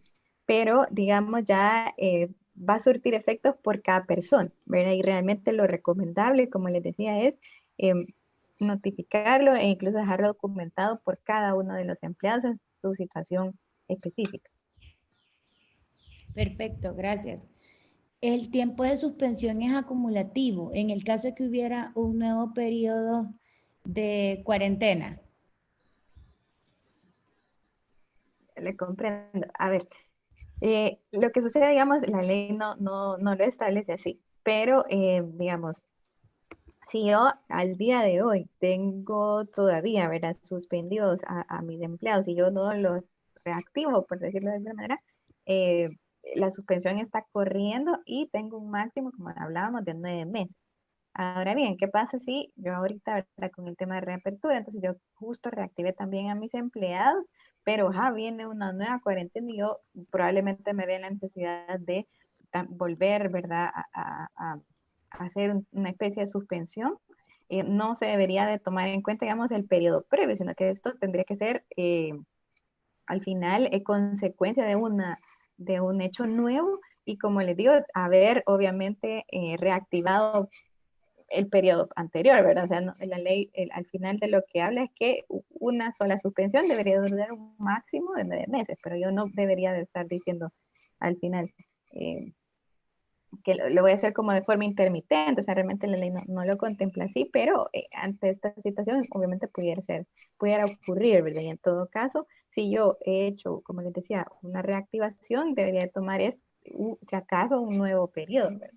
pero digamos ya va a surtir efectos por cada persona, ¿verdad? Y realmente lo recomendable, como les decía, es em, notificarlo e incluso dejarlo documentado por cada uno de los empleados en su situación específica. Perfecto, gracias. El tiempo de suspensión es acumulativo en el caso de que hubiera un nuevo periodo de cuarentena. Le comprendo. A ver, lo que sucede, digamos, la ley no lo establece así, pero digamos, si yo al día de hoy tengo todavía, ¿verdad? Suspendidos a mis empleados y yo no los reactivo, por decirlo de alguna manera, eh, la suspensión está corriendo y tengo un máximo, como hablábamos, de 9 meses. Ahora bien, ¿qué pasa si yo ahorita, ¿verdad? Con el tema de reapertura, entonces yo justo reactivé también a mis empleados, pero viene una nueva cuarentena y yo probablemente me vea la necesidad de volver, ¿verdad? A hacer una especie de suspensión. No se debería de tomar en cuenta, digamos, el periodo previo, sino que esto tendría que ser al final consecuencia de un hecho nuevo y como les digo, haber obviamente reactivado el periodo anterior, ¿verdad? O sea, la ley al final de lo que habla es que una sola suspensión debería durar un máximo de 9 meses, pero yo no debería de estar diciendo al final eh, que lo voy a hacer como de forma intermitente, o sea, realmente la ley no lo contempla así, pero ante esta situación obviamente pudiera ocurrir, ¿verdad? Y en todo caso, si yo he hecho, como les decía, una reactivación, debería de tomar si acaso un nuevo periodo, ¿verdad?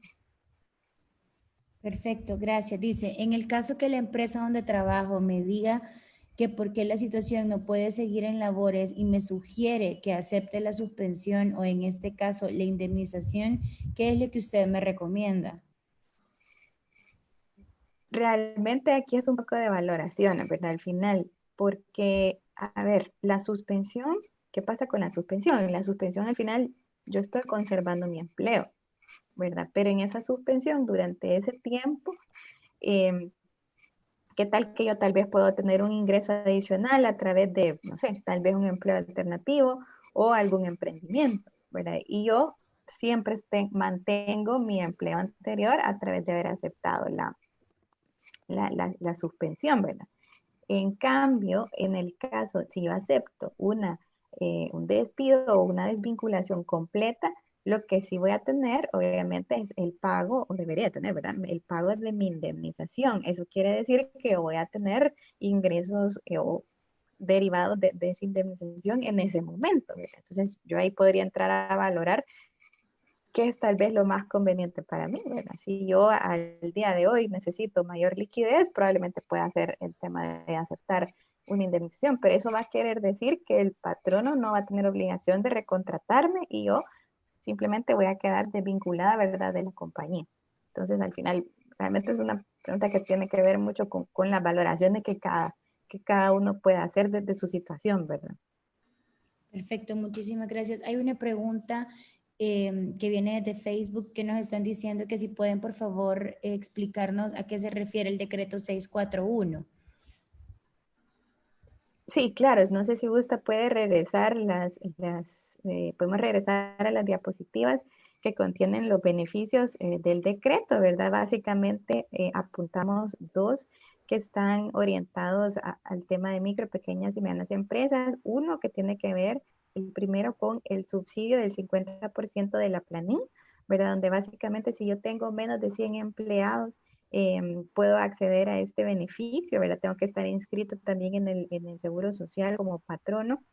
Perfecto, gracias. Dice, en el caso que la empresa donde trabajo me diga que por qué la situación no puede seguir en labores y me sugiere que acepte la suspensión o en este caso la indemnización, ¿qué es lo que usted me recomienda? Realmente aquí es un poco de valoración, ¿verdad? Al final, porque, a ver, la suspensión, ¿qué pasa con la suspensión? La suspensión al final, yo estoy conservando mi empleo, ¿verdad? Pero en esa suspensión, durante ese tiempo, em, ¿qué tal que yo tal vez puedo tener un ingreso adicional a través de, no sé, tal vez un empleo alternativo o algún emprendimiento, ¿verdad? Y yo siempre mantengo mi empleo anterior a través de haber aceptado la suspensión, ¿verdad? En cambio, en el caso, si yo acepto un despido o una desvinculación completa, lo que sí voy a tener, obviamente, es el pago, o debería tener, ¿verdad? El pago de mi indemnización. Eso quiere decir que voy a tener ingresos o derivados de esa indemnización en ese momento, ¿verdad? Entonces, yo ahí podría entrar a valorar qué es tal vez lo más conveniente para mí, ¿verdad? Si yo al día de hoy necesito mayor liquidez, probablemente pueda hacer el tema de aceptar una indemnización, pero eso va a querer decir que el patrono no va a tener obligación de recontratarme y yo simplemente voy a quedar desvinculada, ¿verdad?, de la compañía. Entonces, al final, realmente es una pregunta que tiene que ver mucho con las valoraciones que cada uno puede hacer desde su situación, ¿verdad? Perfecto, muchísimas gracias. Hay una pregunta que viene de Facebook que nos están diciendo que si pueden, por favor, explicarnos a qué se refiere el decreto 641. Sí, claro, no sé si gusta, puede regresar podemos regresar a las diapositivas que contienen los beneficios del decreto, ¿verdad? Básicamente apuntamos dos que están orientados al tema de micro, pequeñas y medianas empresas. Uno que tiene que ver, el primero, con el subsidio del 50% de la planilla, ¿verdad? Donde básicamente si yo tengo menos de 100 empleados, puedo acceder a este beneficio, ¿verdad? Tengo que estar inscrito también en el Seguro Social como patrono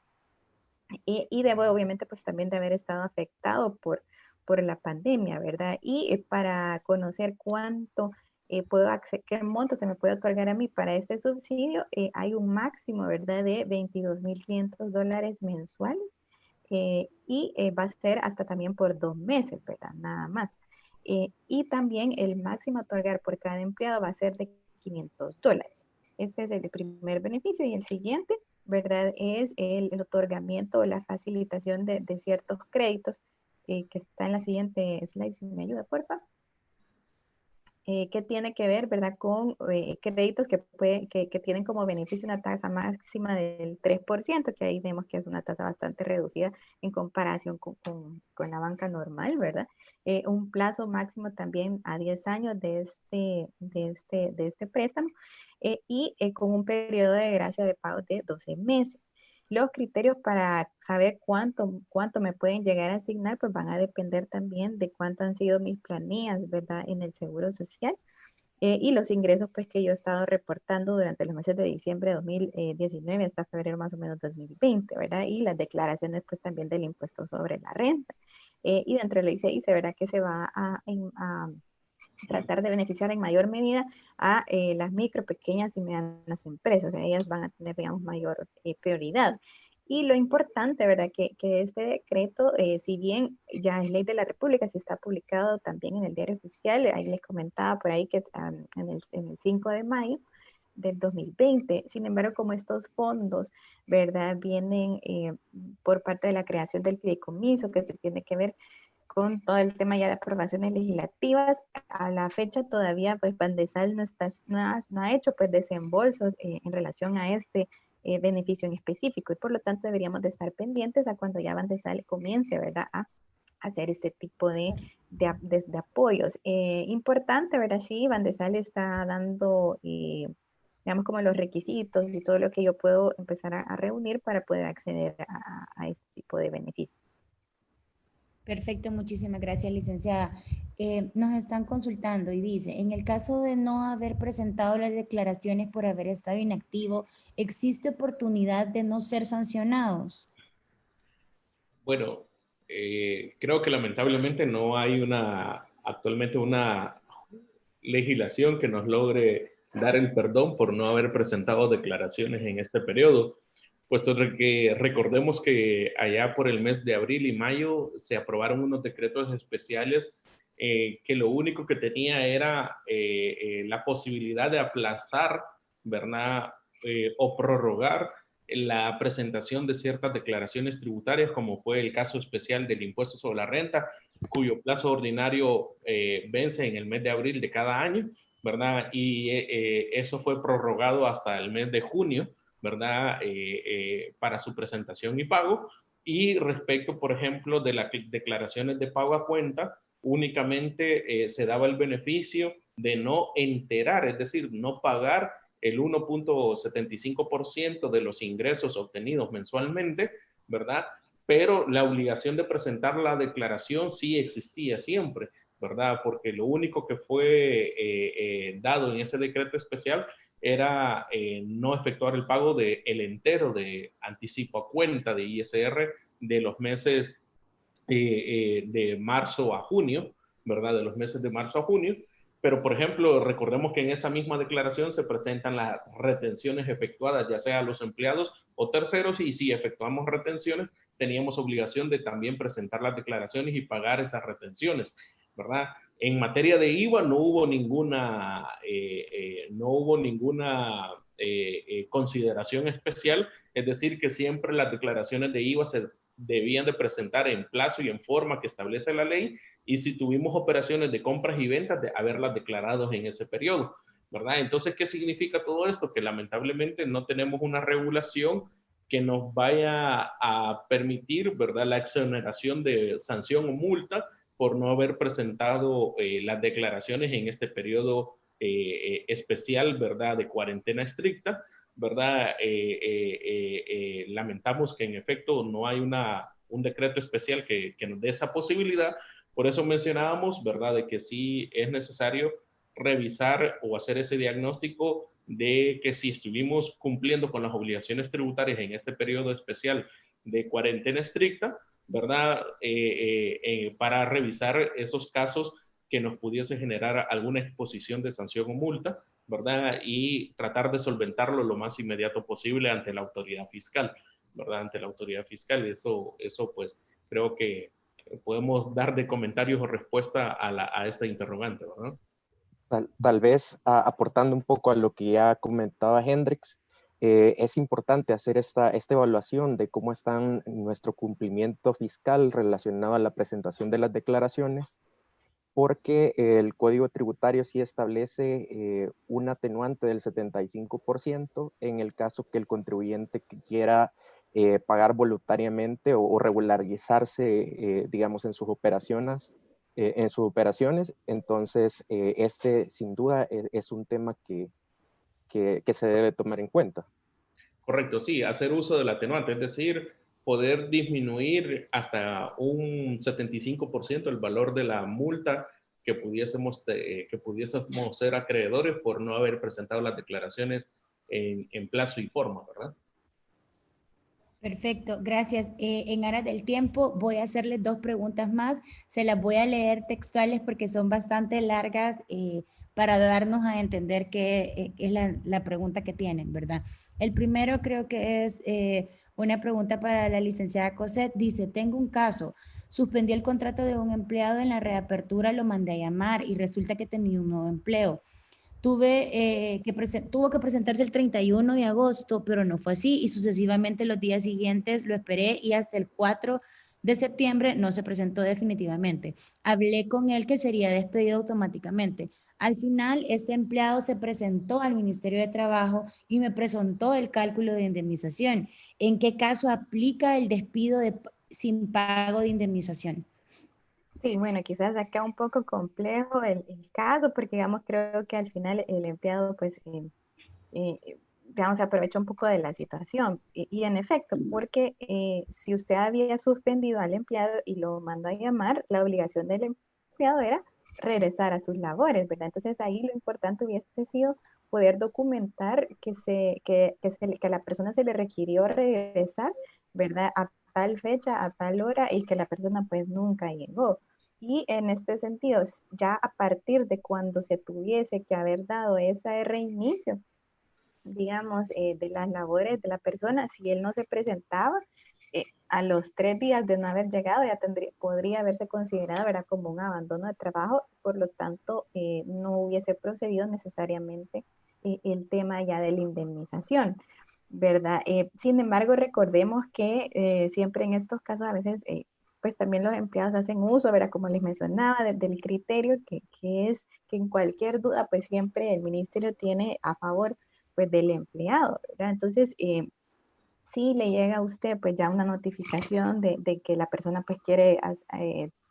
y debo obviamente pues también de haber estado afectado por la pandemia, ¿verdad? Y para conocer cuánto qué monto se me puede otorgar a mí para este subsidio, hay un máximo, ¿verdad? De $22,500 mensuales va a ser hasta también por 2 meses, ¿verdad? Nada más. Y también el máximo a otorgar por cada empleado va a ser de $500. Este es el primer beneficio y el siguiente, ¿verdad? Es el otorgamiento o la facilitación de ciertos créditos que está en la siguiente slide, si me ayuda, por favor. que tiene que ver, ¿verdad?, con créditos que tienen como beneficio una tasa máxima del 3%, que ahí vemos que es una tasa bastante reducida en comparación con la banca normal, ¿verdad? Un plazo máximo también a 10 años de este préstamo y con un periodo de gracia de pago de 12 meses. Los criterios para saber cuánto me pueden llegar a asignar, pues van a depender también de cuánto han sido mis planillas, ¿verdad?, en el Seguro Social y los ingresos, pues, que yo he estado reportando durante los meses de diciembre de 2019 hasta febrero más o menos 2020, ¿verdad? Y las declaraciones, pues, también del impuesto sobre la renta. Y dentro de la ICI se verá que se va a tratar de beneficiar en mayor medida a las micro, pequeñas y medianas empresas. O sea, ellas van a tener, digamos, mayor prioridad. Y lo importante, ¿verdad? Que este decreto, si bien ya es ley de la República, si está publicado también en el diario oficial, ahí les comentaba por ahí que en el 5 de mayo del 2020. Sin embargo, como estos fondos, ¿verdad?, vienen por parte de la creación del fideicomiso, que se tiene que ver con todo el tema ya de aprobaciones legislativas. A la fecha todavía pues Bandesal no ha hecho pues desembolsos en relación a este beneficio en específico y por lo tanto deberíamos de estar pendientes a cuando ya Bandesal comience, ¿verdad?, a hacer este tipo de apoyos. Importante, ¿verdad? Sí, Bandesal está dando, digamos, como los requisitos y todo lo que yo puedo empezar a reunir para poder acceder a este tipo de beneficios. Perfecto, muchísimas gracias, licenciada. Nos están consultando y dice, en el caso de no haber presentado las declaraciones por haber estado inactivo, ¿existe oportunidad de no ser sancionados? Bueno, creo que lamentablemente no hay actualmente una legislación que nos logre dar el perdón por no haber presentado declaraciones en este periodo, puesto que recordemos que allá por el mes de abril y mayo se aprobaron unos decretos especiales que lo único que tenía era la posibilidad de aplazar, ¿verdad?, o prorrogar la presentación de ciertas declaraciones tributarias, como fue el caso especial del impuesto sobre la renta, cuyo plazo ordinario vence en el mes de abril de cada año, ¿verdad? Y eso fue prorrogado hasta el mes de junio, ¿verdad? Para su presentación y pago. Y respecto, por ejemplo, de las declaraciones de pago a cuenta, únicamente se daba el beneficio de no enterar, es decir, no pagar el 1.75% de los ingresos obtenidos mensualmente, ¿verdad? Pero la obligación de presentar la declaración sí existía siempre, ¿verdad? Porque lo único que fue dado en ese decreto especial era no efectuar el pago del entero de anticipo a cuenta de ISR de los meses de marzo a junio, ¿verdad? De los meses de marzo a junio. Pero, por ejemplo, recordemos que en esa misma declaración se presentan las retenciones efectuadas, ya sea a los empleados o terceros, y si efectuamos retenciones, teníamos obligación de también presentar las declaraciones y pagar esas retenciones, ¿verdad? En materia de IVA no hubo ninguna consideración especial, es decir, que siempre las declaraciones de IVA se debían de presentar en plazo y en forma que establece la ley, y si tuvimos operaciones de compras y ventas, de haberlas declarado en ese periodo, ¿verdad? Entonces, ¿qué significa todo esto? Que lamentablemente no tenemos una regulación que nos vaya a permitir, ¿verdad?, la exoneración de sanción o multa por no haber presentado las declaraciones en este periodo especial, ¿verdad?, de cuarentena estricta, ¿verdad? Lamentamos que en efecto no hay un decreto especial que nos dé esa posibilidad. Por eso mencionábamos, ¿verdad?, de que sí es necesario revisar o hacer ese diagnóstico de que si estuvimos cumpliendo con las obligaciones tributarias en este periodo especial de cuarentena estricta, ¿verdad? Para revisar esos casos que nos pudiese generar alguna exposición de sanción o multa, ¿verdad? Y tratar de solventarlo lo más inmediato posible ante la autoridad fiscal, ¿verdad? Ante la autoridad fiscal. Eso pues creo que podemos dar de comentarios o respuesta a esta interrogante, ¿verdad? Tal vez aportando un poco a lo que ya comentaba Hendrix, es importante hacer esta evaluación de cómo está nuestro cumplimiento fiscal relacionado a la presentación de las declaraciones, porque el Código Tributario sí establece un atenuante del 75% en el caso que el contribuyente que quiera pagar voluntariamente o regularizarse, digamos, en sus operaciones. Entonces, este sin duda es un tema que se debe tomar en cuenta. Correcto, sí, hacer uso del atenuante, es decir, poder disminuir hasta un 75% el valor de la multa que pudiésemos ser acreedores por no haber presentado las declaraciones en plazo y forma, ¿verdad? Perfecto, gracias. En aras del tiempo voy a hacerles dos preguntas más. Se las voy a leer textuales porque son bastante largas para darnos a entender qué es la pregunta que tienen, ¿verdad? El primero creo que es una pregunta para la licenciada Cosette. Dice, tengo un caso. Suspendí el contrato de un empleado en la reapertura, lo mandé a llamar y resulta que tenía un nuevo empleo. Tuvo que presentarse el 31 de agosto, pero no fue así y sucesivamente los días siguientes lo esperé y hasta el 4 de septiembre no se presentó definitivamente. Hablé con él que sería despedido automáticamente. Al final, este empleado se presentó al Ministerio de Trabajo y me presentó el cálculo de indemnización. ¿En qué caso aplica el despido sin pago de indemnización? Sí, bueno, quizás acá un poco complejo el caso, porque digamos, creo que al final el empleado, pues, digamos, se aprovecha un poco de la situación. Y en efecto, porque si usted había suspendido al empleado y lo mandó a llamar, la obligación del empleado era regresar a sus labores, ¿verdad? Entonces ahí lo importante hubiese sido poder documentar que a la persona se le requirió regresar, ¿verdad? A tal fecha, a tal hora y que la persona pues nunca llegó. Y en este sentido, ya a partir de cuando se tuviese que haber dado ese reinicio, digamos, de las labores de la persona, si él no se presentaba, a los 3 días de no haber llegado ya podría haberse considerado, ¿verdad?, como un abandono de trabajo, por lo tanto, no hubiese procedido necesariamente el tema ya de la indemnización, ¿verdad? Sin embargo, recordemos que siempre en estos casos a veces pues también los empleados hacen uso, ¿verdad? Como les mencionaba, del criterio que es que en cualquier duda, pues siempre el ministerio tiene a favor, pues, del empleado, ¿verdad? Entonces, si le llega a usted, pues, ya una notificación de que la persona, pues, quiere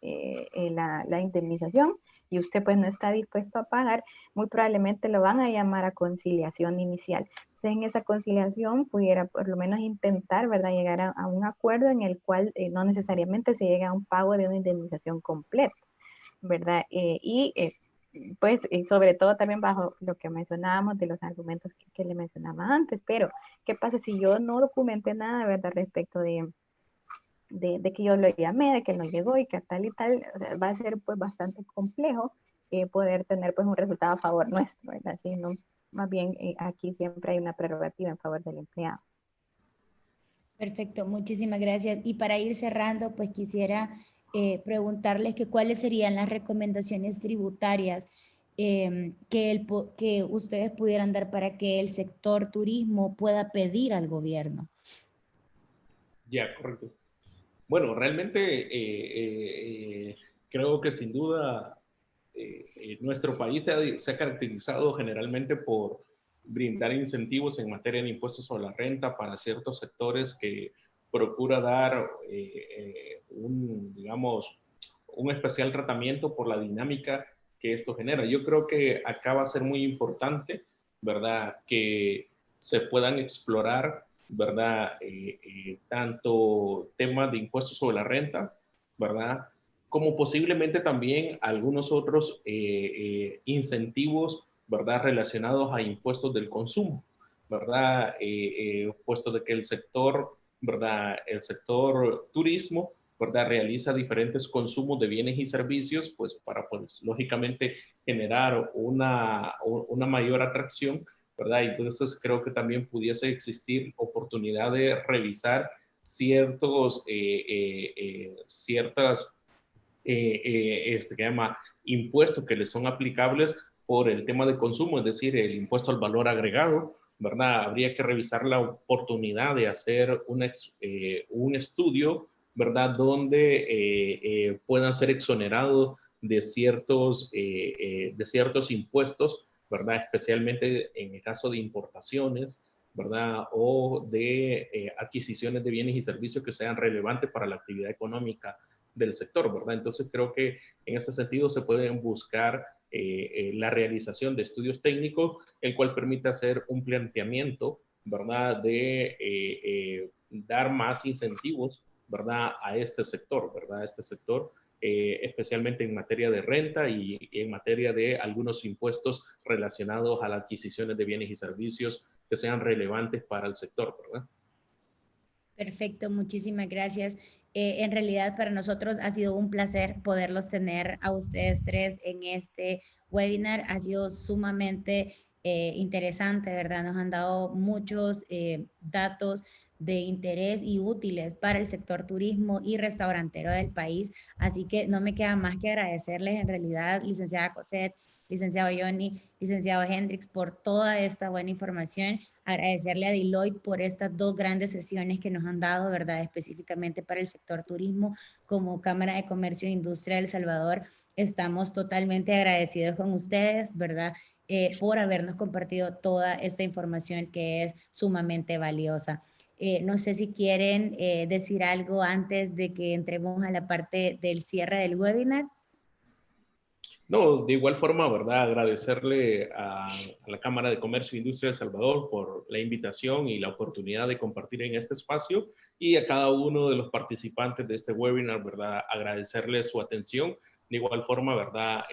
la indemnización y usted, pues, no está dispuesto a pagar, muy probablemente lo van a llamar a conciliación inicial. Entonces, en esa conciliación pudiera por lo menos intentar, ¿verdad?, llegar a un acuerdo en el cual no necesariamente se llegue a un pago de una indemnización completa, ¿verdad? Pues sobre todo también bajo lo que mencionábamos de los argumentos que le mencionaba antes, pero ¿qué pasa si yo no documenté nada, ¿verdad?, respecto de que yo lo llamé, de que no llegó y que tal y tal? O sea, va a ser pues bastante complejo poder tener pues un resultado a favor nuestro, ¿verdad? Sí, no, más bien aquí siempre hay una prerrogativa en favor del empleado. Perfecto, muchísimas gracias. Y para ir cerrando, pues quisiera preguntarles que cuáles serían las recomendaciones tributarias que ustedes pudieran dar para que el sector turismo pueda pedir al gobierno. Ya, correcto. Bueno, realmente creo que sin duda nuestro país se ha caracterizado generalmente por brindar incentivos en materia de impuestos sobre la renta para ciertos sectores que procura dar digamos, un especial tratamiento por la dinámica que esto genera. Yo creo que acá va a ser muy importante, ¿verdad?, que se puedan explorar, ¿verdad?, tanto temas de impuestos sobre la renta, ¿verdad?, como posiblemente también algunos otros incentivos, ¿verdad?, relacionados a impuestos del consumo, ¿verdad?, puesto de que el sector, ¿verdad?, el sector turismo, ¿verdad?, realiza diferentes consumos de bienes y servicios, pues para, pues, lógicamente generar una mayor atracción, ¿verdad? Entonces creo que también pudiese existir oportunidad de revisar ciertas que llama impuestos que les son aplicables por el tema de consumo, es decir, el impuesto al valor agregado, ¿verdad? Habría que revisar la oportunidad de hacer un estudio, ¿verdad?, donde puedan ser exonerados de ciertos impuestos, ¿verdad? Especialmente en el caso de importaciones, ¿verdad? O de adquisiciones de bienes y servicios que sean relevantes para la actividad económica del sector, ¿verdad? Entonces creo que en ese sentido se pueden buscar la realización de estudios técnicos, el cual permite hacer un planteamiento, ¿verdad? De dar más incentivos, ¿verdad? A este sector, ¿verdad? A este sector, especialmente en materia de renta y en materia de algunos impuestos relacionados a las adquisiciones de bienes y servicios que sean relevantes para el sector, ¿verdad? Perfecto, muchísimas gracias. En realidad para nosotros ha sido un placer poderlos tener a ustedes tres en este webinar. Ha sido sumamente interesante, ¿verdad? Nos han dado muchos datos de interés y útiles para el sector turismo y restaurantero del país. Así que no me queda más que agradecerles en realidad, licenciada Cosette, licenciado Johnny, licenciado Hendrix, por toda esta buena información. Agradecerle a Deloitte por estas dos grandes sesiones que nos han dado, ¿verdad? Específicamente para el sector turismo. Como Cámara de Comercio e Industria de El Salvador, estamos totalmente agradecidos con ustedes, ¿verdad? Por habernos compartido toda esta información que es sumamente valiosa. No sé si quieren decir algo antes de que entremos a la parte del cierre del webinar. No, de igual forma, ¿verdad? Agradecerle a la Cámara de Comercio e Industria de El Salvador por la invitación y la oportunidad de compartir en este espacio, y a cada uno de los participantes de este webinar, ¿verdad? Agradecerle su atención. De igual forma, ¿verdad?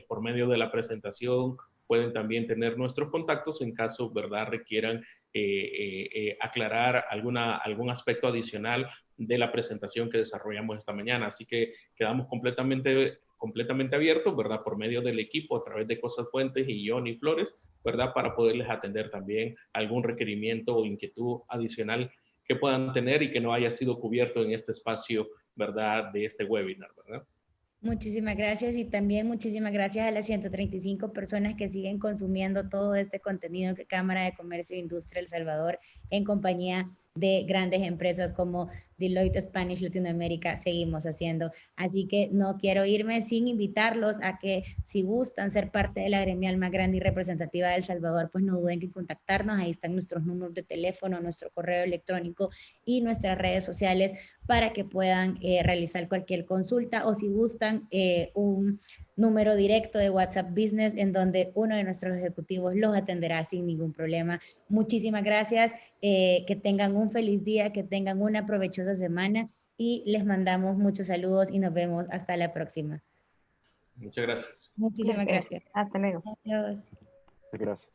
Por medio de la presentación pueden también tener nuestros contactos en caso, ¿verdad? Requieran aclarar algún aspecto adicional de la presentación que desarrollamos esta mañana. Así que quedamos completamente abiertos, ¿verdad? Por medio del equipo, a través de Cosas Fuentes y Johnny Flores, ¿verdad? Para poderles atender también algún requerimiento o inquietud adicional que puedan tener y que no haya sido cubierto en este espacio, ¿verdad? De este webinar, ¿verdad? Muchísimas gracias y también muchísimas gracias a las 135 personas que siguen consumiendo todo este contenido que Cámara de Comercio e Industria El Salvador, en compañía de grandes empresas como Deloitte Spanish Latinoamérica, seguimos haciendo. Así que no quiero irme sin invitarlos a que, si gustan ser parte de la gremial más grande y representativa de El Salvador, pues no duden en contactarnos. Ahí están nuestros números de teléfono, nuestro correo electrónico y nuestras redes sociales para que puedan realizar cualquier consulta, o si gustan un número directo de WhatsApp Business en donde uno de nuestros ejecutivos los atenderá sin ningún problema. Muchísimas gracias, que tengan un feliz día, que tengan una provechosa semana y les mandamos muchos saludos y nos vemos hasta la próxima. Muchas gracias. Muchísimas gracias. Hasta luego. Adiós. Gracias.